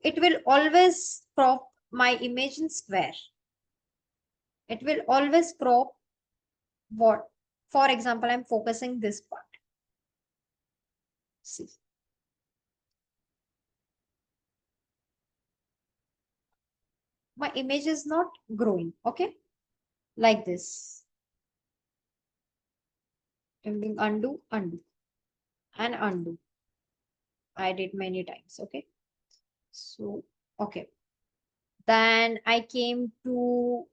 it will always crop my image in square. It will always crop what? For example, I'm focusing this part. See, my image is not growing. Okay, like this. I'm doing undo, undo, and undo. I did many times. Okay, so okay. Then I came to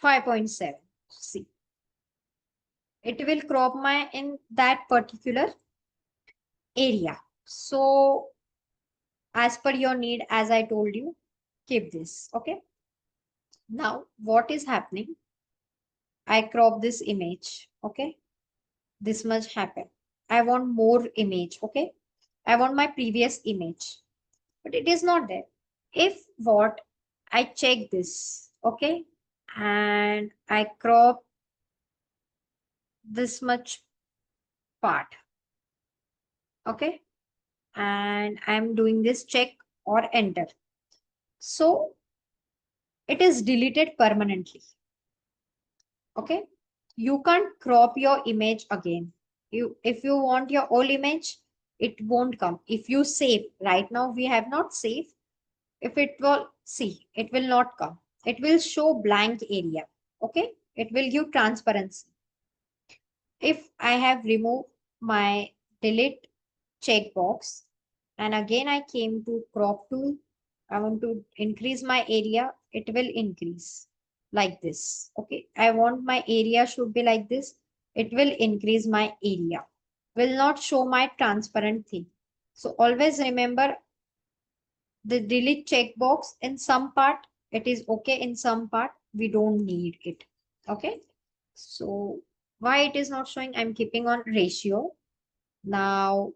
5.7. See, it will crop my in that particular area. So as per your need, as I told you, keep this. Okay. Now what is happening? I crop this image. Okay. This much happened. I want more image. Okay. I want my previous image, but it is not there. If what, I check this. Okay. And I crop this much part. Okay. And I'm doing this check or enter. So it is deleted permanently. Okay. You can't crop your image again. If you want your old image, it won't come. If you save, right now we have not saved. If it will, see, it will not come. It will show blank area. Okay. It will give transparency. If I have removed my delete checkbox and again I came to crop tool, I want to increase my area, it will increase like this. Okay, I want my area should be like this, it will increase my area, will not show my transparent thing. So always remember the delete checkbox in some part, it is okay, in some part we don't need it. Okay, so why it is not showing, I'm keeping on ratio. Now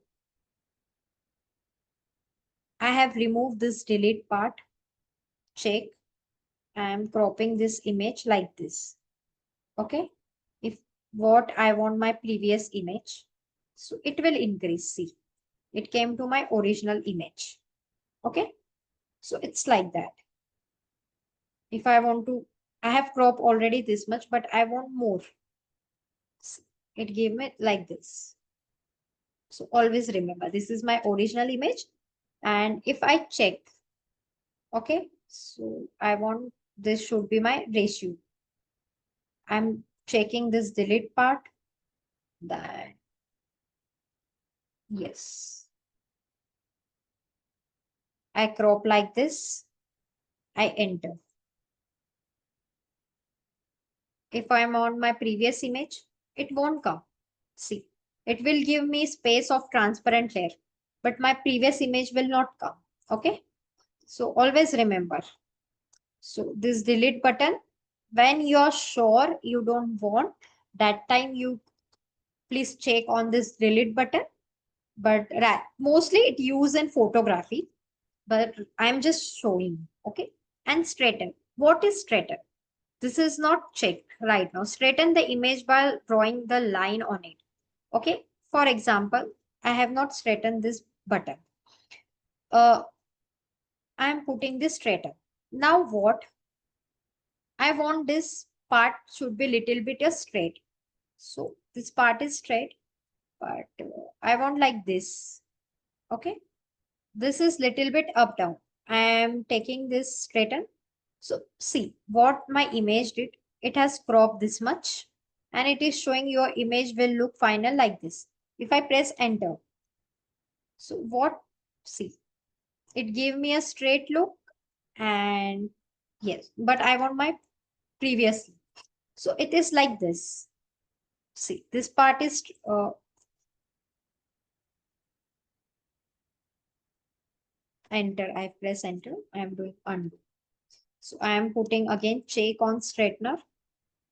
I have removed this delete part. Check. I am cropping this image like this. Okay. If what I want my previous image, so it will increase. See, it came to my original image. Okay. So it's like that. If I want to, I have cropped already this much, but I want more. It gave me like this. So always remember, this is my original image. And if I check, okay, so I want this should be my ratio. I'm checking this delete part. That yes. I crop like this. I enter. If I'm on my previous image, it won't come. See, it will give me space of transparent layer, but my previous image will not come. Okay. So always remember. So this delete button, when you're sure you don't want, that time you please check on this delete button. But mostly it used in photography, but I'm just showing. Okay. And straighten. What is straighten? This is not checked right now. Straighten the image by drawing the line on it. Okay. For example, I have not straightened this button. I'm putting this straighten. Now what? I want this part should be little bit straight. So this part is straight, but I want like this. Okay. This is little bit up down. I am taking this straighten. So see what my image did. It has cropped this much and it is showing your image will look final like this. If I press enter, so what, see, it gave me a straight look and yes, but I want my previous. So it is like this. See, this part is enter. I press enter. I am doing undo. So I am putting again check on straightener.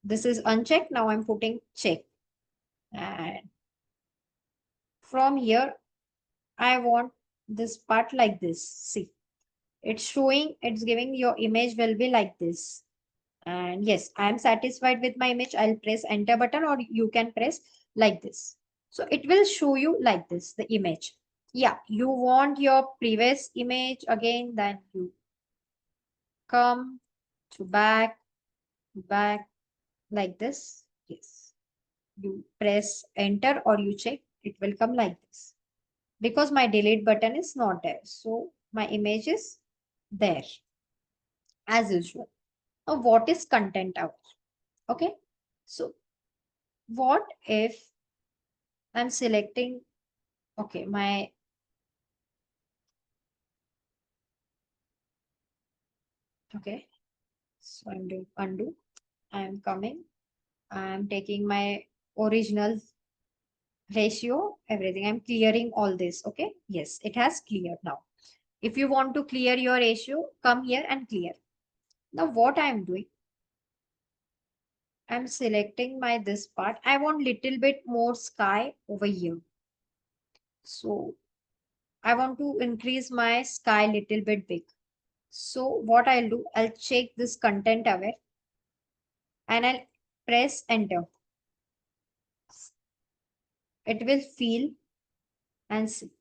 This is unchecked. Now I'm putting check. And from here, I want this part like this. See, it's showing, it's giving your image will be like this. And yes, I am satisfied with my image. I'll press enter button or you can press like this. So it will show you like this, the image. Yeah, you want your previous image again, then you come to back like this. Yes, you press enter or you check, it will come like this. Because my delete button is not there. So my image is there as usual. Now, what is content out? Okay. So what if I'm selecting, okay, okay. So I'm doing undo. I'm coming. I'm taking my original ratio, everything. I'm clearing all this. Okay. Yes, it has cleared now. If you want to clear your ratio, come here and clear. Now what I'm doing, I'm selecting my this part. I want little bit more sky over here. So I want to increase my sky little bit big. So what I'll do, I'll check this content aware and I'll press enter. It will feel and see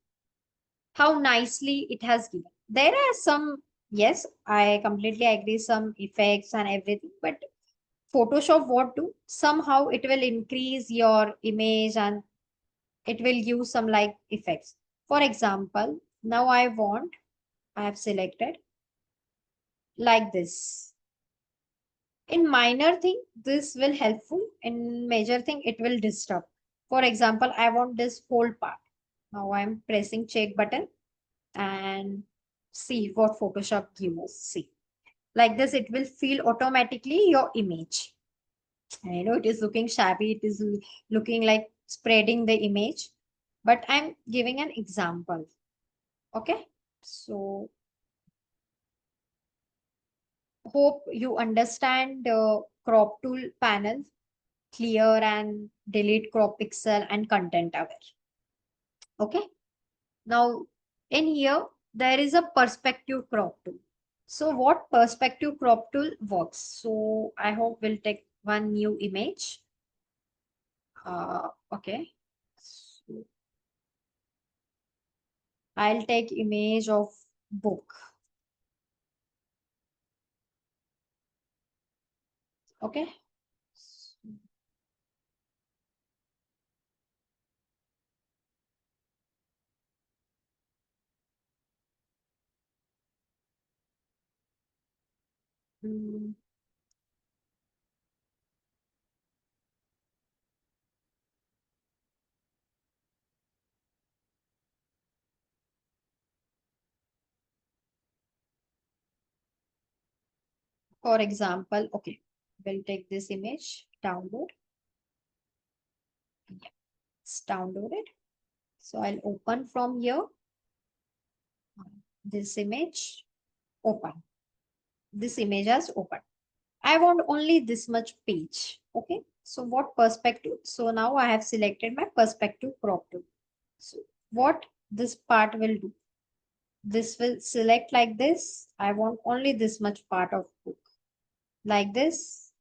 how nicely it has given. There are some, yes, I completely agree, some effects and everything, but Photoshop what do? Somehow it will increase your image and it will give some like effects. For example, now I have selected like this. In minor thing, this will helpful. In major thing, it will disturb. For example, I want this whole part. Now I'm pressing check button and see what Photoshop gives us. See, like this, it will feel automatically your image. I know it is looking shabby. It is looking like spreading the image, but I'm giving an example. Okay. So hope you understand the crop tool panel, clear and delete crop pixel and content aware. Okay. Now in here, there is a perspective crop tool. So what perspective crop tool works? So I hope we'll take one new image. Okay. So I'll take image of book. Okay. Mm, for example, okay, we'll take this image, download. Yeah, it's downloaded. So I'll open from here this image, open. This image has opened. I want only this much page. Okay. So what perspective? So now I have selected my perspective crop tool. So what this part will do? This will select like this. I want only this much part of book. Like this.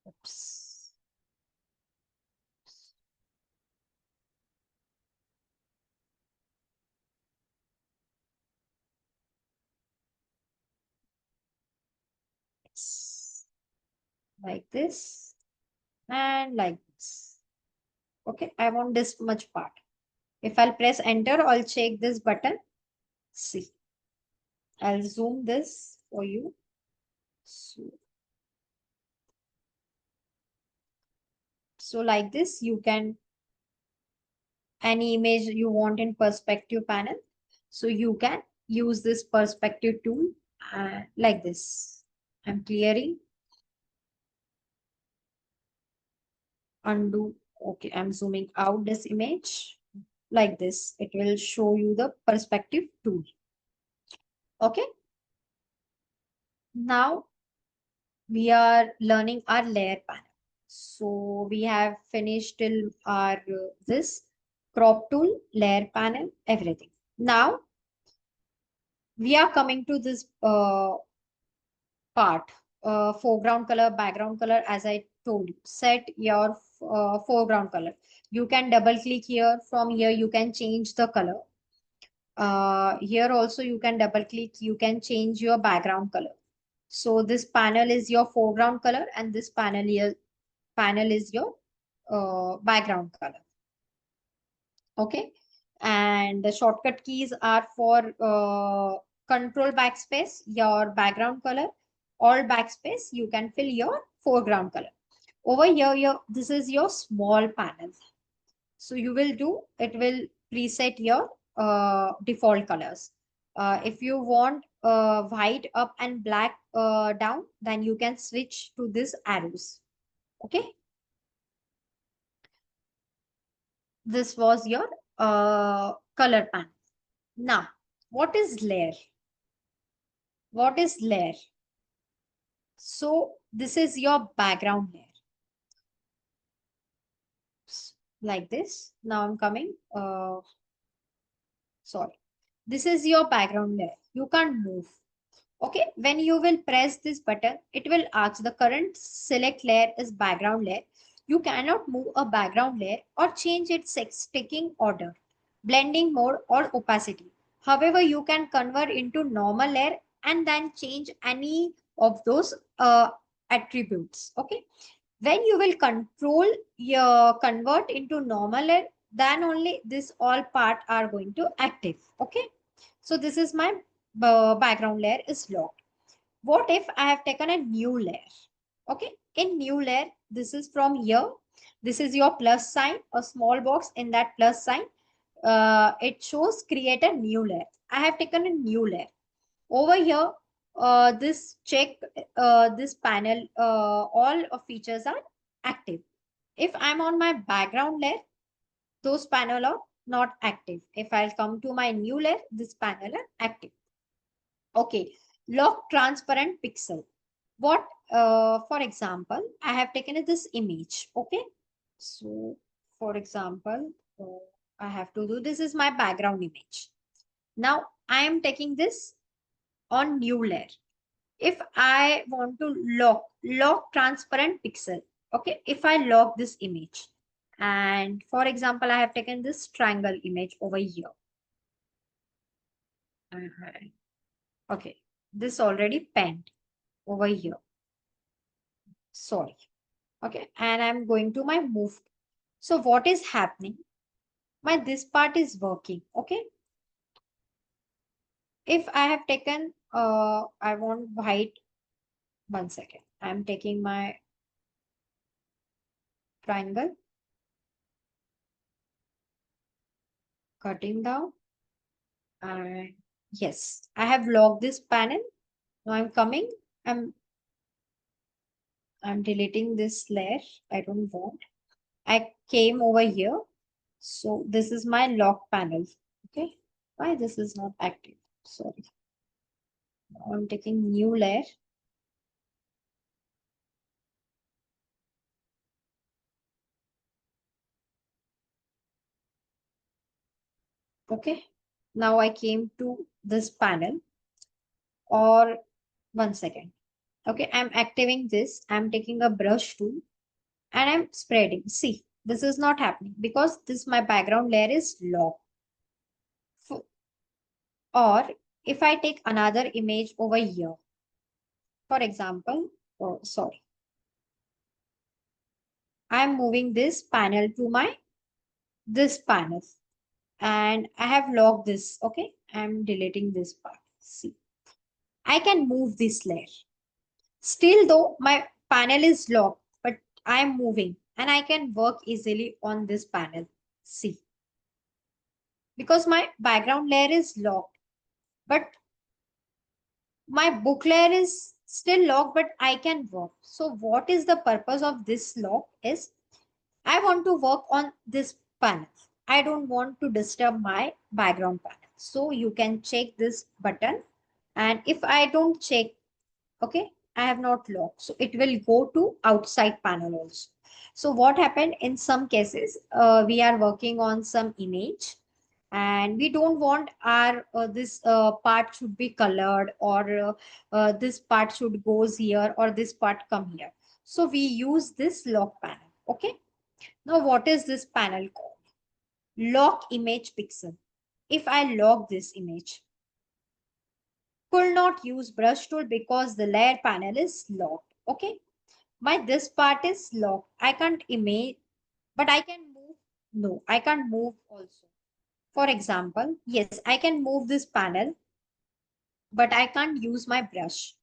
Oops. Like this and like this. Okay, I want this much part. If I'll press enter, I'll check this button. See. I'll zoom this for you. So like this, you can any image you want in perspective panel. So you can use this perspective tool like this. I'm clearing, undo. Okay, I'm zooming out this image like this. It will show you the perspective tool. Okay. Now we are learning our layer panel. So we have finished till our this crop tool, layer panel, everything. Now we are coming to this part, foreground color, background color. As I told you, set your foreground color. You can double click here. From here you can change the color. Here also you can double click, you can change your background color. So this panel is your foreground color and this panel is your background color. Okay. And the shortcut keys are for control backspace, your background color, all backspace, you can fill your foreground color. Over here, this is your small panel. So you will do, it will preset your default colors. If you want white up and black down, then you can switch to this arrows. Okay. This was your color panel. Now, what is layer? What is layer? So this is your background layer. Like this. Now I'm coming. Sorry. This is your background layer. You can't move. Okay, when you will press this button, it will ask the current select layer is background layer. You cannot move a background layer or change its sticking order, blending mode or opacity. However, you can convert into normal layer and then change any of those attributes. Okay, when you will control your convert into normal layer, then only this all part are going to active. Okay, so this is my background layer is locked. What if I have taken a new layer? Okay, in new layer, this is from here. This is your plus sign, a small box. In that plus sign, it shows create a new layer. I have taken a new layer. Over here, this check, this panel, all of features are active. If I'm on my background layer, those panel are not active. If I'll come to my new layer, this panel are active. Okay, lock transparent pixel. What, for example, I have taken this image. Okay, so for example, I have to do, this is my background image. Now I am taking this on new layer. If I want to lock transparent pixel, okay, if I lock this image, and for example, I have taken this triangle image over here. Okay, this already penned over here. Sorry. Okay, and I'm going to my move. So what is happening? My this part is working. Okay, if I have taken, I want white. 1 second. I'm taking my triangle, cutting down, and yes, I have locked this panel. Now I'm coming. I'm I'm deleting this layer. I don't want. I came over here. So this is my lock panel. Okay. Why this is not active? Sorry. Now I'm taking new layer. Okay. Now I came to this panel, or 1 second. Okay. I'm activating this. I'm taking a brush tool and I'm spreading. See, this is not happening because this my background layer is locked. Or if I take another image over here, for example, oh, sorry, I'm moving this panel to my this panel and I have locked this. Okay, I'm deleting this part. See, I can move this layer. Still though, my panel is locked, but I'm moving and I can work easily on this panel. See, because my background layer is locked, but my book layer is still locked, but I can work. So what is the purpose of this lock is I want to work on this panel. I don't want to disturb my background panel. So you can check this button. And if I don't check, okay, I have not locked. So it will go to outside panel also. So what happened in some cases, we are working on some image and we don't want our this part should be colored or this part should goes here or this part come here. So we use this lock panel. Okay. Now what is this panel called? Lock image pixel. If I lock this image, could not use brush tool because the layer panel is locked. Okay. My this part is locked. I can't image, but I can move. No, I can't move also. For example, yes, I can move this panel, but I can't use my brush.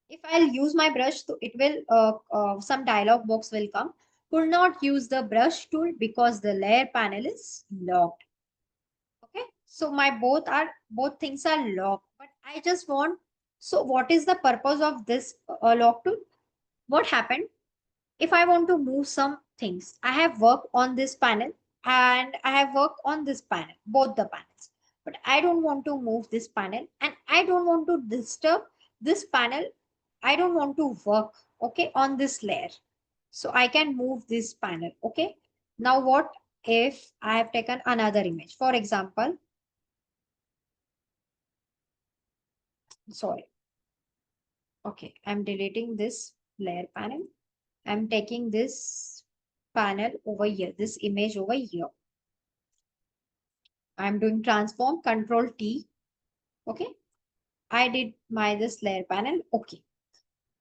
If I'll use my brush, so it will, some dialog box will come. Could not use the brush tool because the layer panel is locked. Okay. So my both things are locked, but I just want, so what is the purpose of this lock tool? What happened? If I want to move some things, I have worked on this panel and I have worked on this panel, both the panels. But I don't want to move this panel and I don't want to disturb this panel. I don't want to work, okay, on this layer. So I can move this panel, okay. Now what if I have taken another image? For example, sorry, okay, I'm deleting this layer panel. I'm taking this panel over here, this image over here. I'm doing transform, control T. Okay. I did my this layer panel. Okay.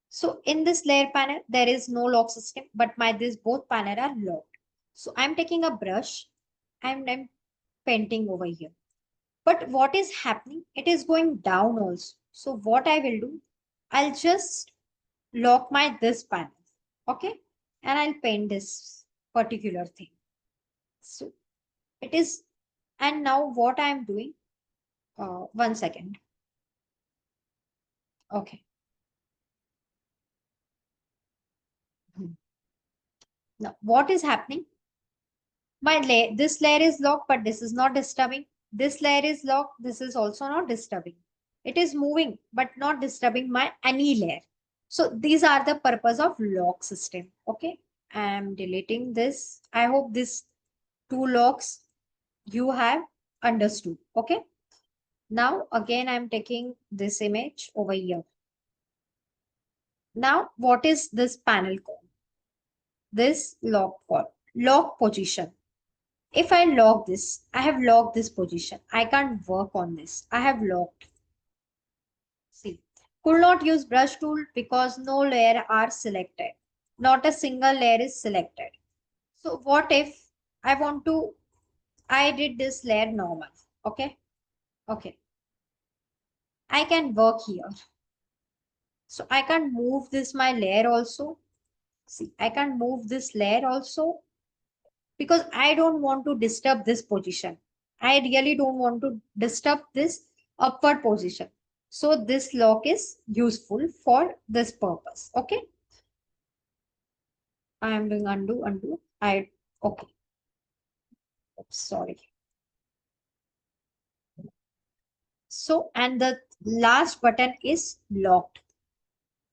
So in this layer panel, there is no lock system, but my this both panel are locked. So I'm taking a brush and I'm painting over here. But what is happening? It is going down also. So what I will do, I'll just lock my this panel. Okay. And I'll paint this particular thing. So it is, and now what I'm doing, 1 second. Okay. Hmm. Now, what is happening? My layer, this layer is locked, but this is not disturbing. This layer is locked. This is also not disturbing. It is moving, but not disturbing my any layer. So these are the purpose of lock system. Okay. I'm deleting this. I hope this two locks you have understood. Okay. Now again, I'm taking this image over here. Now, what is this panel called? This lock called lock position. If I lock this, I have locked this position. I can't work on this. I have locked. See, could not use brush tool because no layer are selected. Not a single layer is selected. So what if I want to, I did this layer normal. Okay. Okay. I can work here. So I can move this my layer also. See, I can move this layer also because I don't want to disturb this position. I really don't want to disturb this upward position. So this lock is useful for this purpose. Okay. I am doing undo, undo. Okay. Oops, sorry. So, and the last button is locked.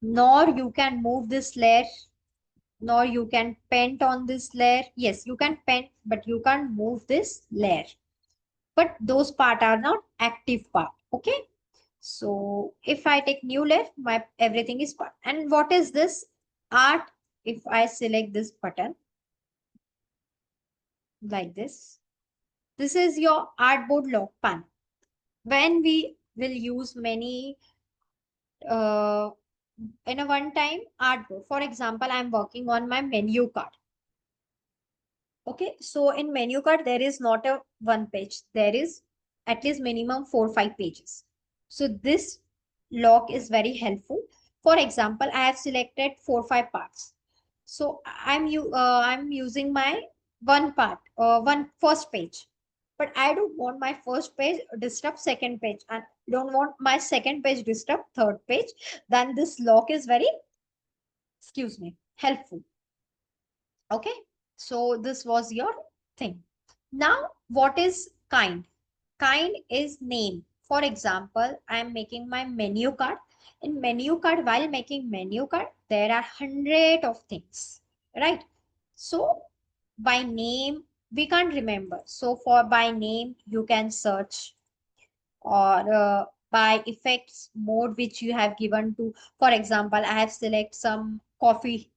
Nor you can move this layer, nor you can paint on this layer. Yes, you can paint, but you can't move this layer. But those part are not active part. Okay. So if I take new layer, my everything is part. And what is this art? If I select this button like this is your artboard lock panel. When we will use many uh, in a one time artboard. For example, I'm working on my menu card. Okay, so in menu card, there is not a one page. There is at least minimum 4 5 pages. So this lock is very helpful. For example, I have selected 4 5 parts. So I'm using my one part, one first page. But I don't want my first page disturb second page, and don't want my second page disturb third page. Then this lock is very, excuse me, helpful. Okay. So this was your thing. Now, what is kind? Kind is name. For example, I'm making my menu card. In menu card, while making menu card, there are hundred of things, right? So by name, we can't remember. So for by name, you can search, or by effects mode which you have given to. For example, I have select some coffee,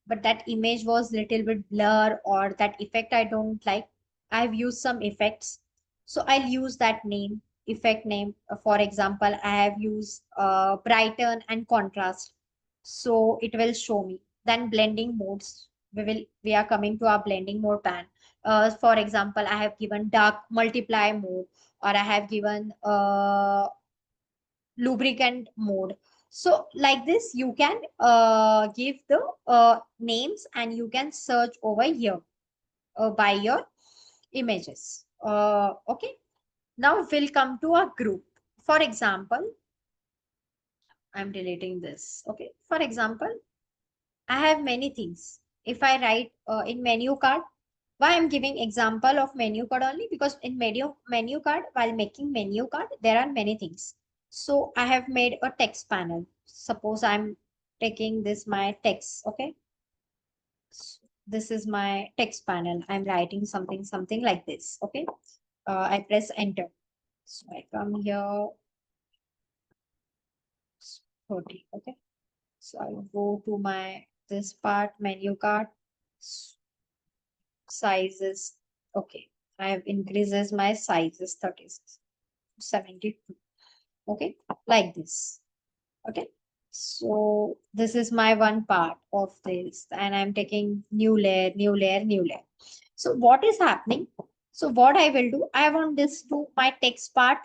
but that image was little bit blur, or that effect I don't like. I've used some effects. So I'll use that name, effect name. For example, I have used brighten and contrast. So it will show me. Then blending modes. We are coming to our blending mode pan. For example, I have given dark multiply mode, or I have given lubricant mode. So like this, you can give the names, and you can search over here by your images. Okay. Now we'll come to a group. For example, I'm deleting this. Okay. For example, I have many things. If I write in menu card, why I'm giving example of menu card only? Because in menu card, while making menu card, there are many things. So I have made a text panel. Suppose I'm taking this my text. Okay. So this is my text panel. I'm writing something like this. Okay. I press enter. So I come here 30. Okay. So I'll go to my this part menu card sizes. Okay. I have increases my sizes 36, 72. Okay. Like this. Okay. So this is my one part of this, and I'm taking new layer, new layer, new layer. So what is happening? So what I will do, I want this to my text part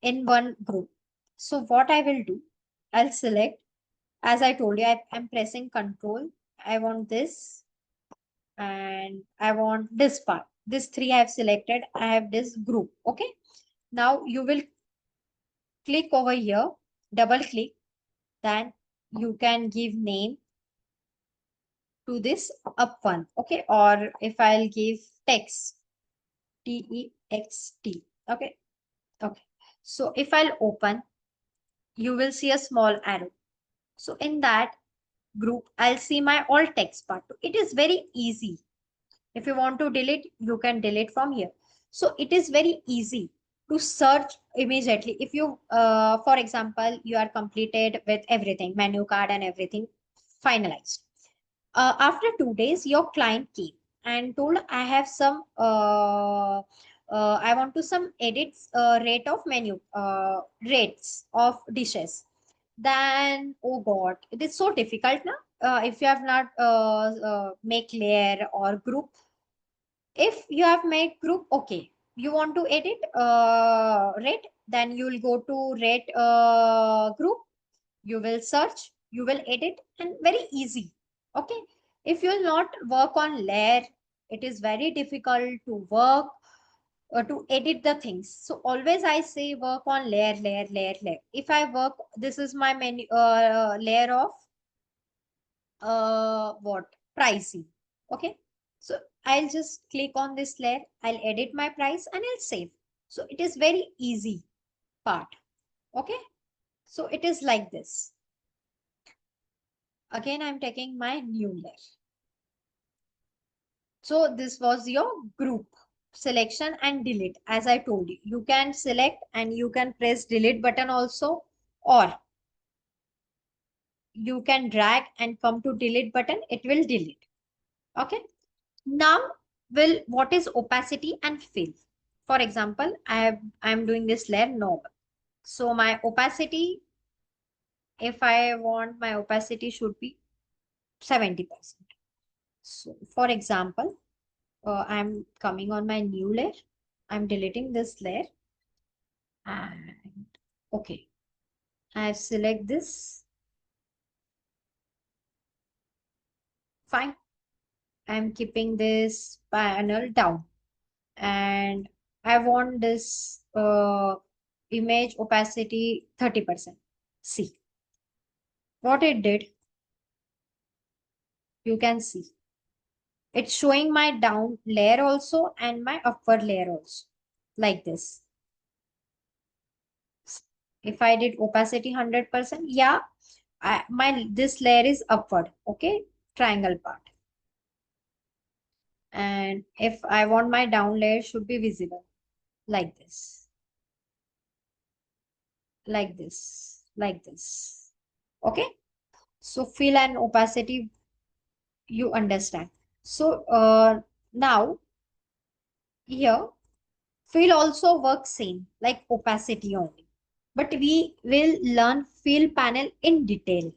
in one group. So what I will do, I'll select, as I told you, I'm pressing control. I want this, and I want this part. This three I have selected. I have this group. Okay. Now you will click over here, double click, then you can give name to this up one. Okay. Or if I'll give text, text. Okay. Okay. So if I'll open, you will see a small arrow. So in that group, I'll see my all text part. It is very easy. If you want to delete, you can delete from here. So it is very easy to search immediately. If you, for example, you are completed with everything, menu card and everything finalized. After 2 days, your client came and told, I have some, I want to some edits, rate of menu, rates of dishes. Then, oh God, it is so difficult now. If you have not make layer or group, if you have made group, okay, you want to edit rate, then you will go to rate group, you will search, you will edit, and very easy. Okay. If you will not work on layer, it is very difficult to work to edit the things. So always I say work on layer, layer, layer, layer. If I work, this is my menu layer of what pricing. Okay. So I'll just click on this layer, I'll edit my price, and I'll save. So it is very easy part. Okay. So it is like this. Again, I'm taking my new layer. So this was your group selection and delete. As I told you, you can select and you can press delete button also, or you can drag and come to delete button, it will delete. Okay. Now, will what is opacity and fill? For example, I'm doing this layer normal. So my opacity, if I want my opacity should be 70%. So for example, I'm coming on my new layer. I'm deleting this layer, and okay, I select this. Fine. I'm keeping this panel down, and I want this image opacity 30%. See what it did. You can see it's showing my down layer also and my upward layer also, like this. If I did opacity 100%, yeah, my this layer is upward, okay, triangle part. And if I want my down layer should be visible, like this, like this, like this. Okay. So fill and opacity, you understand. So now here fill also works same like opacity only. But we will learn fill panel in detail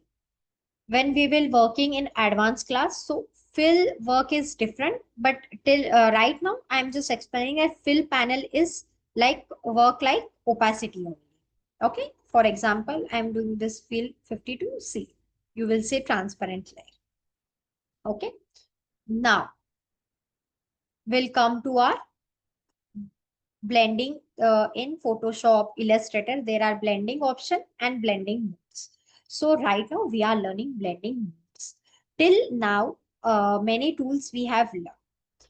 when we will working in advanced class. So fill work is different, but till right now I'm just explaining that fill panel is like work like opacity only. Okay, for example, I'm doing this fill 52. See, you will see transparent layer. Okay, now we'll come to our blending. In Photoshop, Illustrator, there are blending option and blending modes. So right now we are learning blending modes. Till now, many tools we have learned.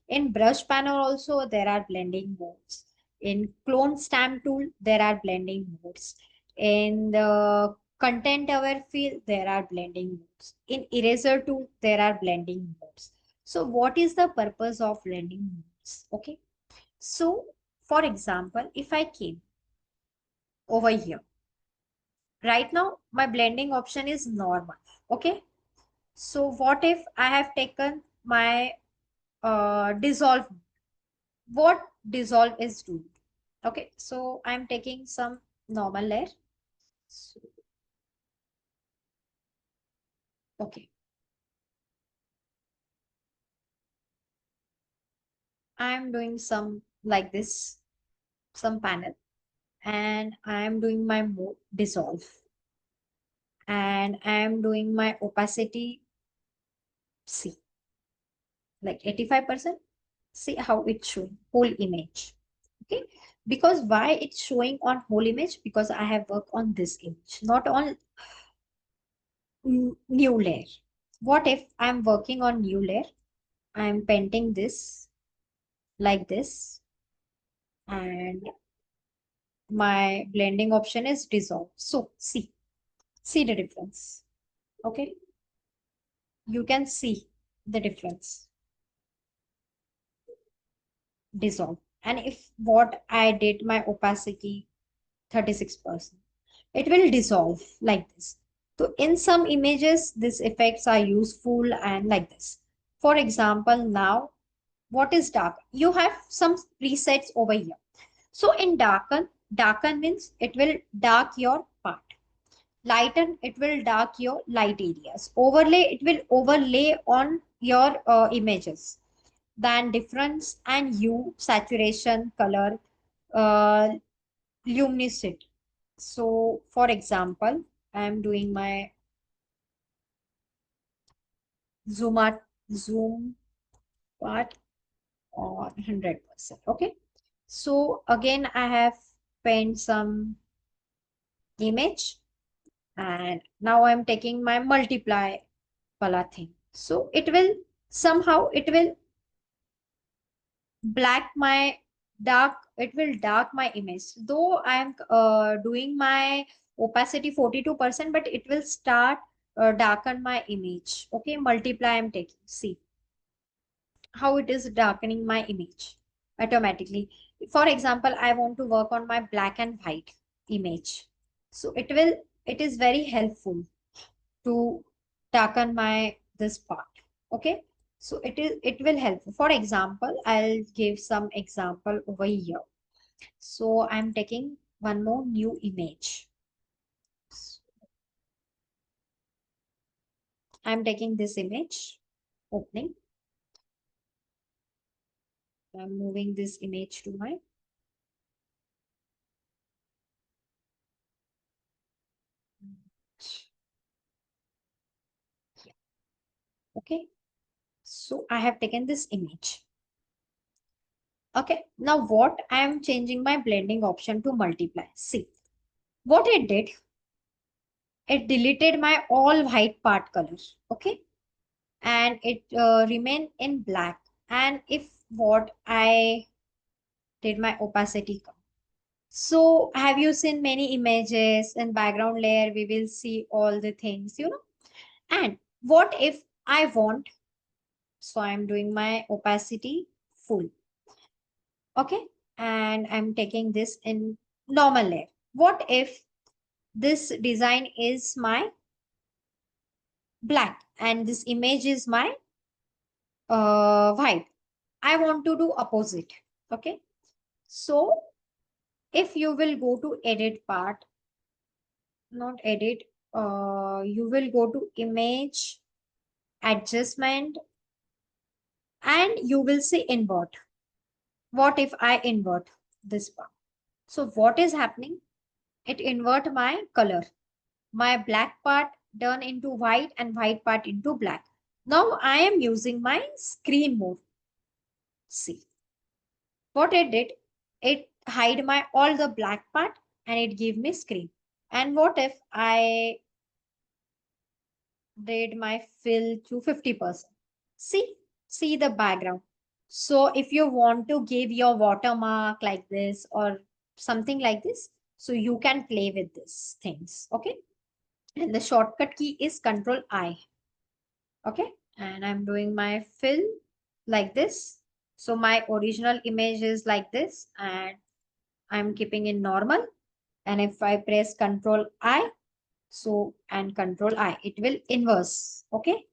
In brush panel also there are blending modes. In clone stamp tool there are blending modes. In the content aware field there are blending modes. In eraser tool there are blending modes. So what is the purpose of blending modes? Okay. So for example, if I came over here, right now my blending option is normal. Okay. So what if I have taken my dissolve, what dissolve is doing? Okay, so I'm taking some normal layer. So, okay, I'm doing some like this, some panel, and I'm doing my mode dissolve, and I'm doing my opacity, see, like 85%. See how it's showing whole image. Okay, because why it's showing on whole image? Because I have worked on this image, not on new layer. What if I'm working on new layer? I'm painting this like this, and my blending option is dissolve. So see the difference. Okay, you can see the difference, dissolve. And if what I did my opacity 36%, it will dissolve like this. So in some images these effects are useful and like this. For example, now what is dark? You have some presets over here. So in darken means it will dark your part. Lighten, it will dark your light areas. Overlay, it will overlay on your images. Then difference and hue, saturation, color, uh, luminosity. So for example, I am doing my zoom out, zoom part on 100%. Okay. So again, I have paint some image, and now I'm taking my multiply wala thing. So it will somehow it will black my dark, it will dark my image. Though I'm doing my opacity 42%, but it will start darken my image. Okay, multiply I'm taking. See how it is darkening my image automatically. For example, I want to work on my black and white image. So it is very helpful to darken my this part. Okay, so it will help. For example, I'll give some example over here. So I'm taking one more new image. I'm taking this image, opening. I'm moving this image to my, I'm Okay, so I have taken this image. Okay, now what I am changing my blending option to multiply. See what it did. It deleted my all white part color. Okay, and it remained in black. And if what I did my opacity come. So have you seen many images in background layer? We will see all the things, you know. And what if I want, so I'm doing my opacity full. Okay. And I'm taking this in normal layer. What if this design is my black and this image is my white? I want to do opposite. Okay. So if you will go to edit part, not edit, you will go to image adjustment and you will see invert. What if I invert this part? So what is happening? It invert my color. My black part done into white and white part into black. Now I am using my screen mode. See what it did? It hide my all the black part and it gave me screen. And what if I did my fill to 50%? See the background. So if you want to give your watermark like this or something like this, so you can play with these things. Okay. And the shortcut key is Control I. Okay. And I'm doing my fill like this. So my original image is like this and I'm keeping in normal. And if I press Control I, so and Control I, it will inverse. Okay.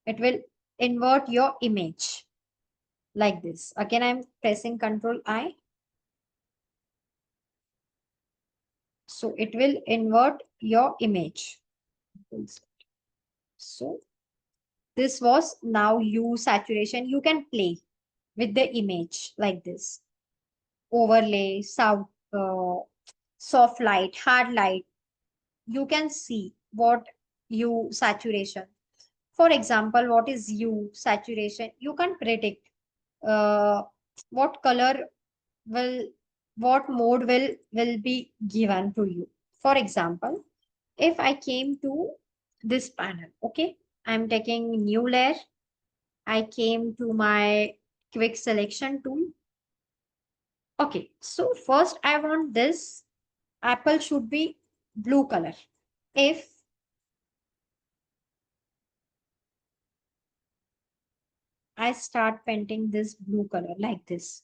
It will invert your image like this. Again, I'm pressing Control I. So it will invert your image. So this was now hue saturation. You can play with the image like this. Overlay, soft light, hard light. You can see what hue saturation. For example, what is hue saturation? You can predict uh, what color will, what mode will be given to you. For example, if I came to this panel, okay, I'm taking new layer. I came to my quick selection tool. Okay, so first I want this apple should be blue color. If I start painting this blue color like this,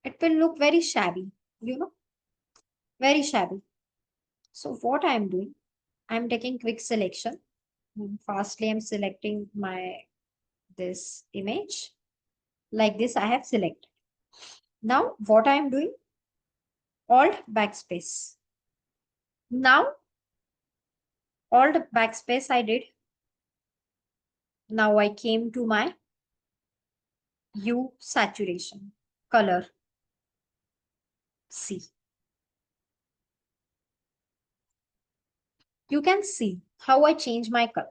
it will look very shabby, you know, very shabby. So what I'm doing, I'm taking quick selection. Fastly, I'm selecting my this image. Like this, I have selected. Now, what I am doing? Alt backspace. Now, Alt backspace I did. Now I came to my hue saturation color. See. You can see how I change my color.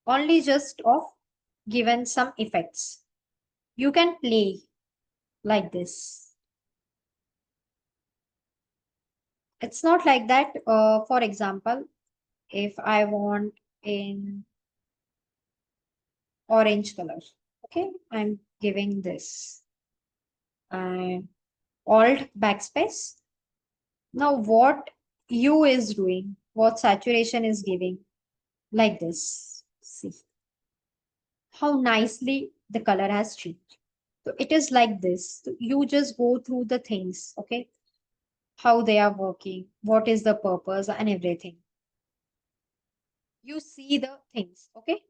Only just of given some effects. You can play like this. It's not like that. For example, if I want in orange color, okay, I'm giving this and alt backspace. Now what hue is doing, what saturation is giving like this. See how nicely the color has changed. So it is like this. So you just go through the things, okay, how they are working, what is the purpose and everything. You see the things, okay.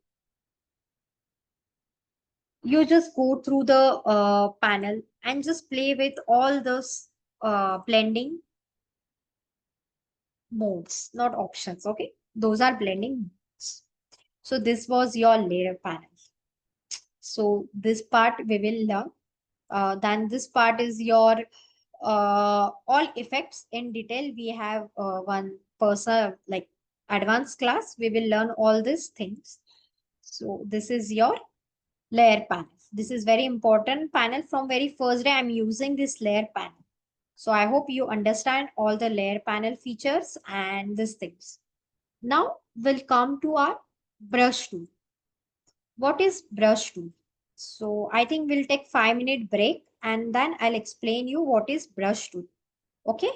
You just go through the panel and just play with all those blending modes, not options. Okay, those are blending modes. So this was your layer panel. So this part we will learn. Then this part is your all effects in detail. We have one person like advanced class. We will learn all these things. So this is your layer panel. This is very important panel. From very first day, I'm using this layer panel. So I hope you understand all the layer panel features and these things. Now we'll come to our brush tool. What is brush tool? So I think we'll take 5-minute break and then I'll explain you what is brush tool. Okay.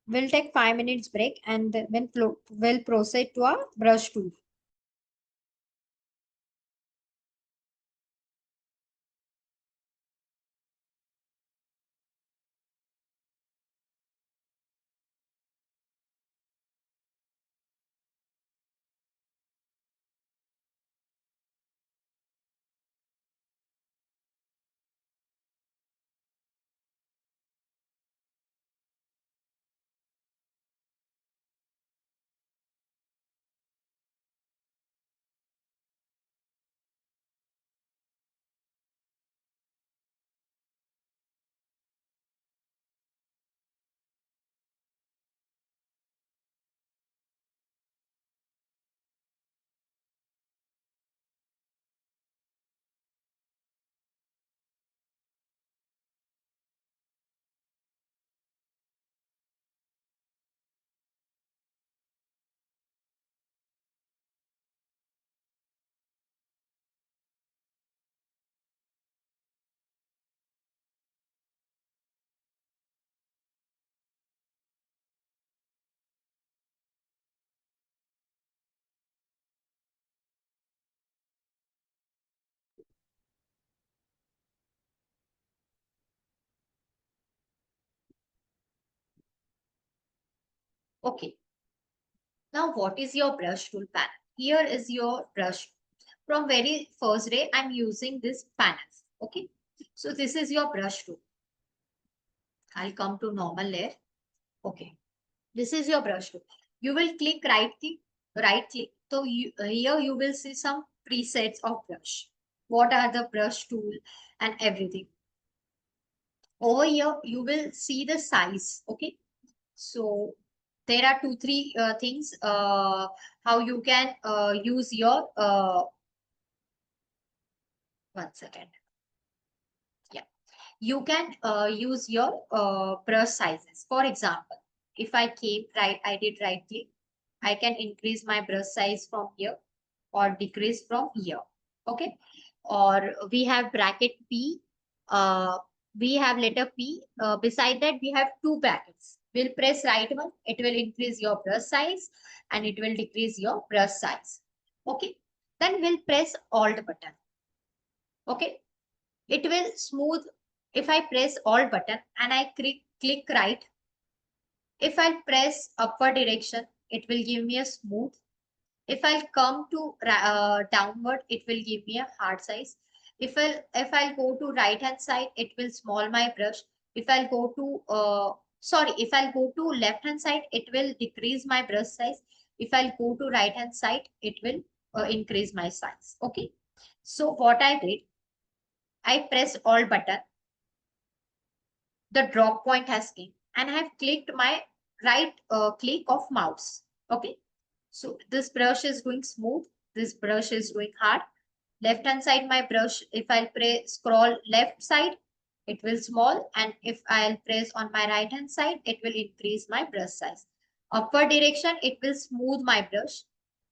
We'll take 5 minutes break and then we'll proceed to our brush tool. Okay. Now, what is your brush tool panel? Here is your brush. From very first day, I'm using this panel. Okay. So this is your brush tool. I'll come to normal layer. Okay. This is your brush tool. You will click right click. So here you will see some presets of brush. What are the brush tool and everything. Over here, you will see the size. Okay. So there are 2, 3 things how you can use your 1 second. Yeah, you can use your brush sizes. For example, if I did right click, I can increase my brush size from here or decrease from here. Okay. Or we have bracket P. We have letter P. Beside that, we have 2 brackets. We'll press right one. It will increase your brush size and it will decrease your brush size. Okay. Then we'll press Alt button. Okay. It will smooth. If I press Alt button and I click right, if I press upward direction, it will give me a smooth. If I'll come to downward, it will give me a hard size. If I'll go to right hand side, it will small my brush. If I'll go to if I'll go to left hand side, it will decrease my brush size. If I'll go to right hand side, it will increase my size. Okay. So what I did, I pressed Alt button. The drop point has came and I have clicked my right click of mouse. Okay. So this brush is going smooth. This brush is going hard. Left hand side my brush, if I'll press scroll left side, it will small. And if I'll press on my right hand side, it will increase my brush size. Upward direction, it will smooth my brush.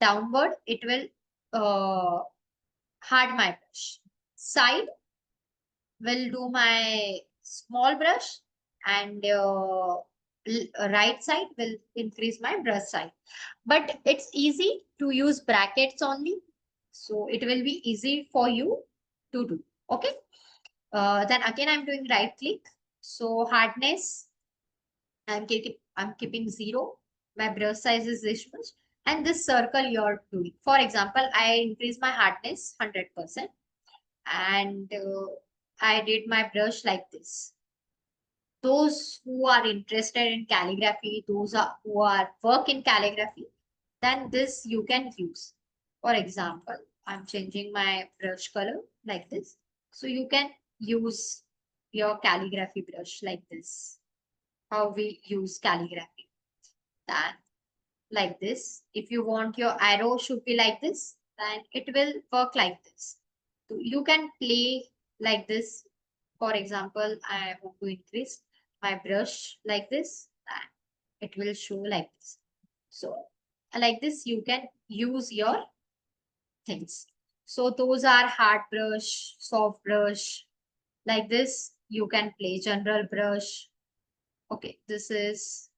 Downward, it will hard my brush. Side will do my small brush and right side will increase my brush size. But it's easy to use brackets only. So it will be easy for you to do. Okay. Then again, I'm doing right click. So hardness, I'm keeping 0. My brush size is this much. And this circle you're doing. For example, I increase my hardness 100%. And I did my brush like this. Those who are interested in calligraphy, who are work in calligraphy, then this you can use. For example, I'm changing my brush color like this. So you can use your calligraphy brush like this. How we use calligraphy. Then like this. If you want your arrow should be like this, then it will work like this. So you can play like this. For example, I want to increase my brush like this, and it will show like this. So like this, you can use your things. So those are hard brush, soft brush. Like this, you can play general brush. Okay, this is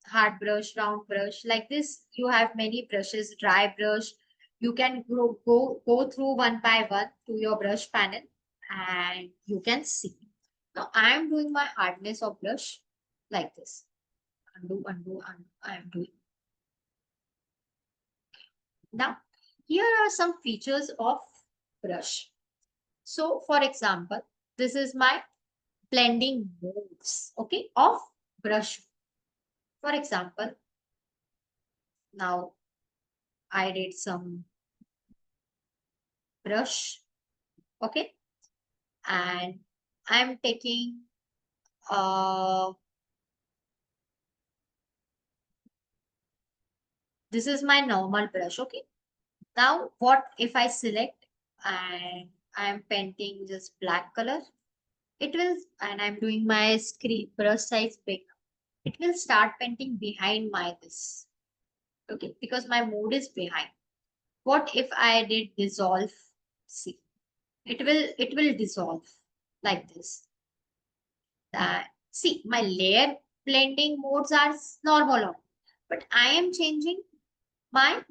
hard brush, round brush. Like this, you have many brushes, dry brush. You can go through one by one to your brush panel and you can see. Now I am doing my hardness of brush like this. Undo, undo, undo. I am doing. Now, here are some features of brush. So, for example, this is my blending modes, okay, of brush. For example, now I did some brush, okay, and I'm taking this is my normal brush, okay. Now, what if I select and I'm painting just black color? It will, and I'm doing my screen brush size big. It will start painting behind my this, okay, because my mode is behind. What if I did dissolve? See, it will dissolve like this. That see, my layer blending modes are normal on, but I am changing my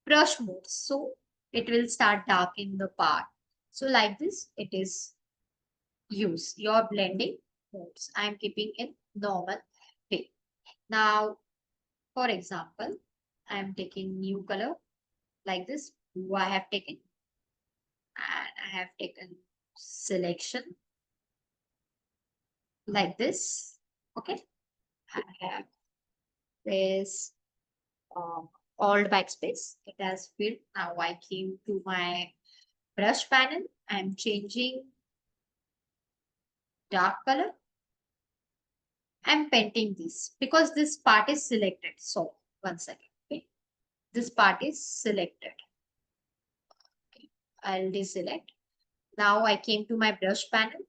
brush mode, so it will start darkening the part. So like this, it is use your blending modes. I am keeping in normal way. Now, for example, I am taking new color like this. Blue I have taken, and I have taken selection like this. Okay, I have this alt backspace. It has filled. Now I came to my brush panel. I'm changing dark color. I'm painting this because this part is selected. So one second. Okay, this part is selected. Okay, I'll deselect. Now I came to my brush panel.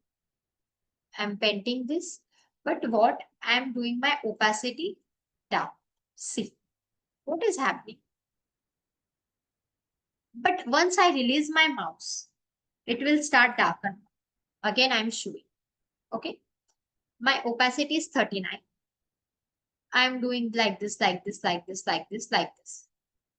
I'm painting this. But what I'm doing my opacity down. See what is happening. But once I release my mouse, it will start darken. Again, I'm showing. Okay. My opacity is 39. I'm doing like this, like this, like this, like this, like this.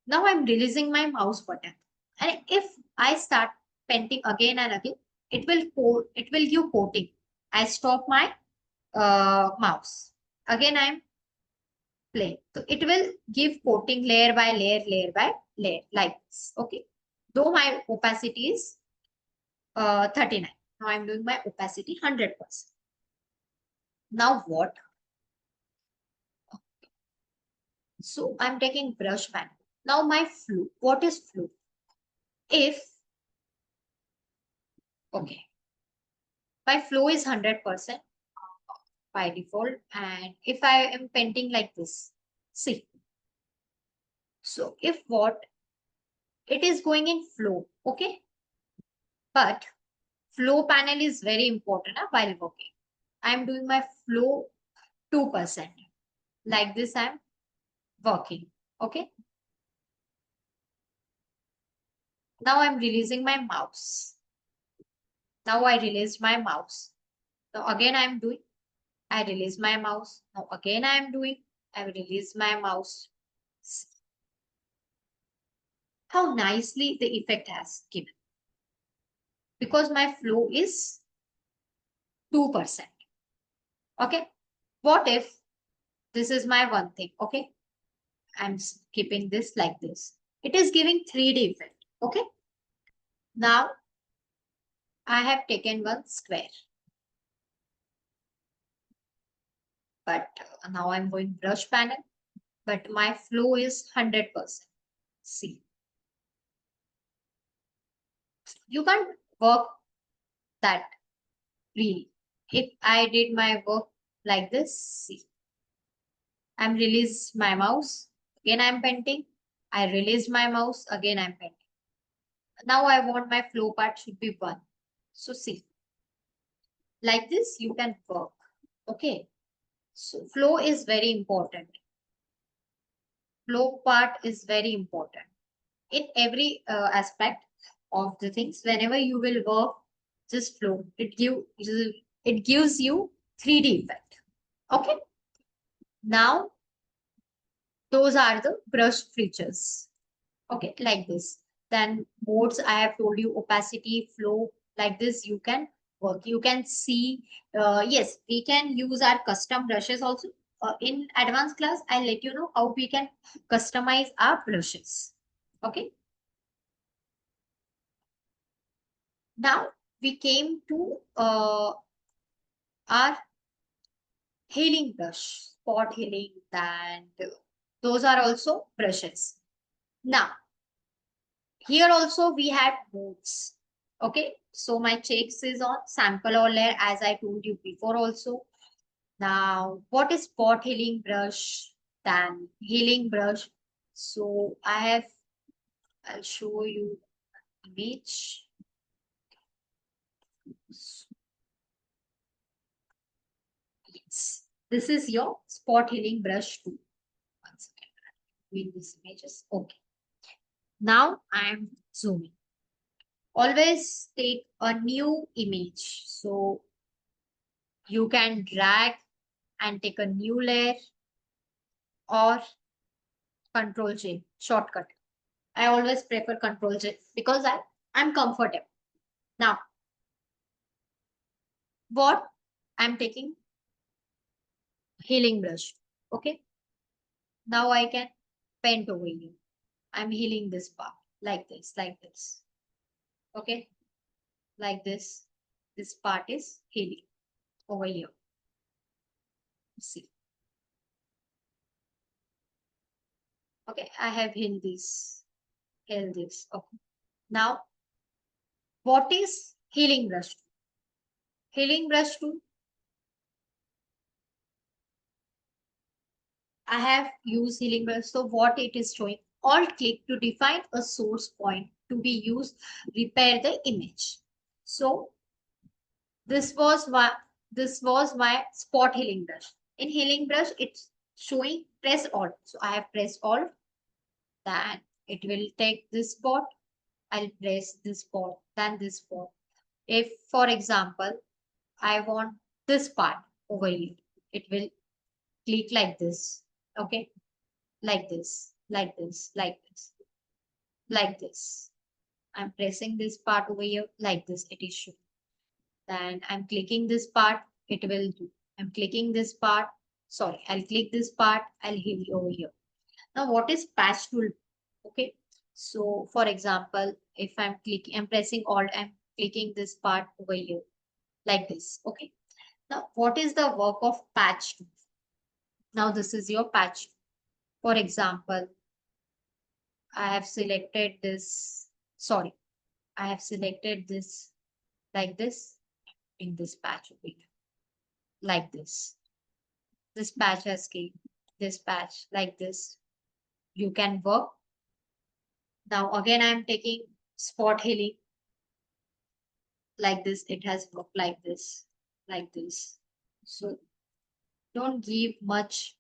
Now I'm releasing my mouse button. And if I start painting again and again, it will give coating. I stop my mouse. Again, I'm playing. So it will give coating layer by layer, layer by layer, like this. Okay. Though my opacity is 39. Now I'm doing my opacity 100%. Now what? So I'm taking brush pen. Now my flow. What is flow? If, okay, my flow is 100% by default. And if I am painting like this, see. So if what? It is going in flow, okay? But flow panel is very important while working. I'm doing my flow 2%. Like this I'm working, okay? Now I'm releasing my mouse. Now I released my mouse. Now again I'm doing, I release my mouse. Now again I'm doing, I release my mouse. How nicely the effect has given. Because my flow is 2%. Okay. What if this is my one thing? Okay. I'm keeping this like this. It is giving 3D effect. Okay. Now I have taken one square. But now I'm going brush panel. but my flow is 100%. See, you can't work that really. If I did my work like this, see, I'm released my mouse, again I'm painting. I released my mouse, again I'm painting. Now I want my flow part should be 1. So see, like this you can work. Okay. So flow is very important. Flow part is very important in every aspect of the things. Whenever you will work, just flow. It gives you 3D effect. Okay. Now those are the brush features. Okay, like this. Then modes I have told you, opacity, flow, like this you can work. You can see, yes, we can use our custom brushes also. In advanced class, I'll let you know how we can customize our brushes. Okay. Now we came to our healing brush, spot healing, and those are also brushes. Now, here also we have modes. Okay, so my checks is on sample or layer as I told you before also. Now, what is spot healing brush? Then healing brush. So I'll show you image. Yes, this is your spot healing brush too. One second, doing these images. Okay, now I'm zooming. Always take a new image. So you can drag and take a new layer or control J shortcut. I always prefer control J because I'm comfortable. Now, what I'm taking healing brush. Okay. Now I can paint over here. I'm healing this part like this, like this. Okay. Like this. This part is healing over here. See. Okay. I have healed this. Healed this. Okay. Now, what is healing brush? Healing brush tool. I have used healing brush. So what it is showing, alt click to define a source point to be used, repair the image. So this was my spot healing brush. In healing brush, it's showing press alt. So I have pressed alt, then it will take this spot. I'll press this spot, then this spot. If, for example, I want this part over here, it will click like this. Okay, like this, like this, like this, like this. I'm pressing this part over here like this, it is showing. Then I'm clicking this part, it will do. I'm clicking this part, sorry, I'll click this part, I'll heal over here. Now, what is patch tool? Okay, so for example, if I'm pressing alt, I'm clicking this part over here like this. Okay, now what is the work of patch tool? Now, this is your patch. For example, I have selected this, sorry, I have selected this like this in this patch over here, like this. This patch has came, this patch like this. You can work. Now again, I'm taking spot healing like this. It has worked like this, like this. So don't give much.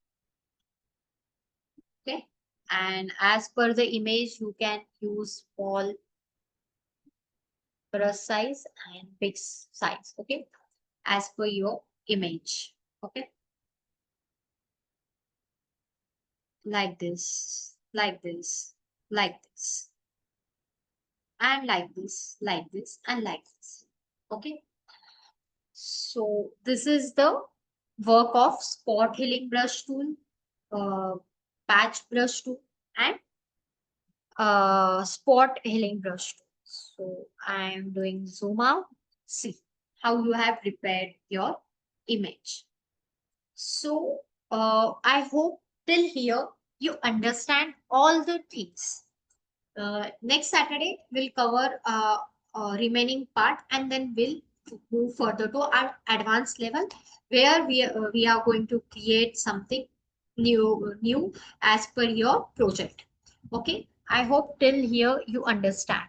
Okay. And as per the image, you can use small brush size and big size. Okay. As per your image. Okay. Like this, like this, like this, and like this, like this, and like this. Okay. So this is the work of spot healing brush tool, uh, patch brush tool, and spot healing brush tool. So I am doing zoom out. See how you have prepared your image. So I hope till here you understand all the things. Next Saturday, we'll cover remaining part, and then we'll move further to our advanced level, where we are going to create something new as per your project. Okay, I hope till here you understand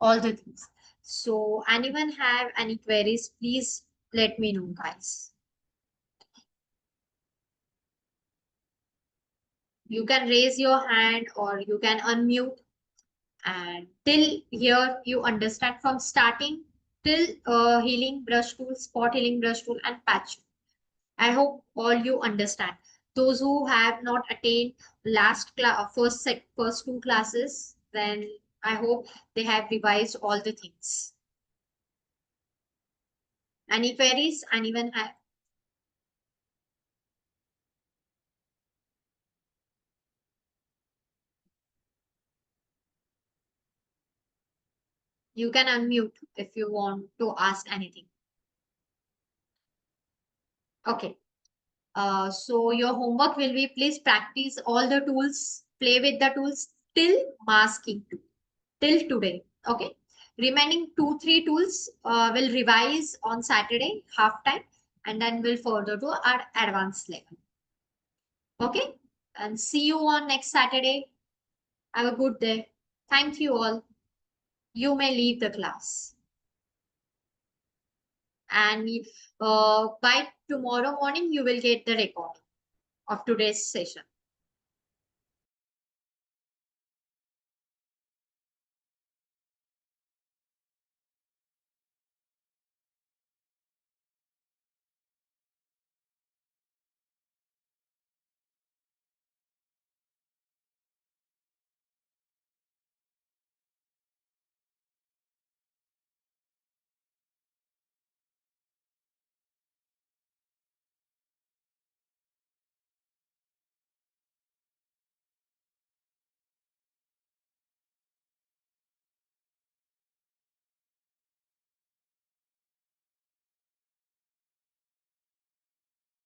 all the things. So, anyone have any queries, please let me know, guys. You can raise your hand or you can unmute. And till here you understand from starting till healing brush tool, spot healing brush tool, and patch. I hope all you understand. Those who have not attained first two classes, then I hope they have revised all the things. Any queries? Anyone have? You can unmute if you want to ask anything. Okay. So your homework will be, please practice all the tools, play with the tools till masking till today. Okay. Remaining 2, 3 tools will revise on Saturday, half time, and then we'll further to our advanced level. Okay. And see you on next Saturday. Have a good day. Thank you all. You may leave the class. And by tomorrow morning, you will get the recording of today's session.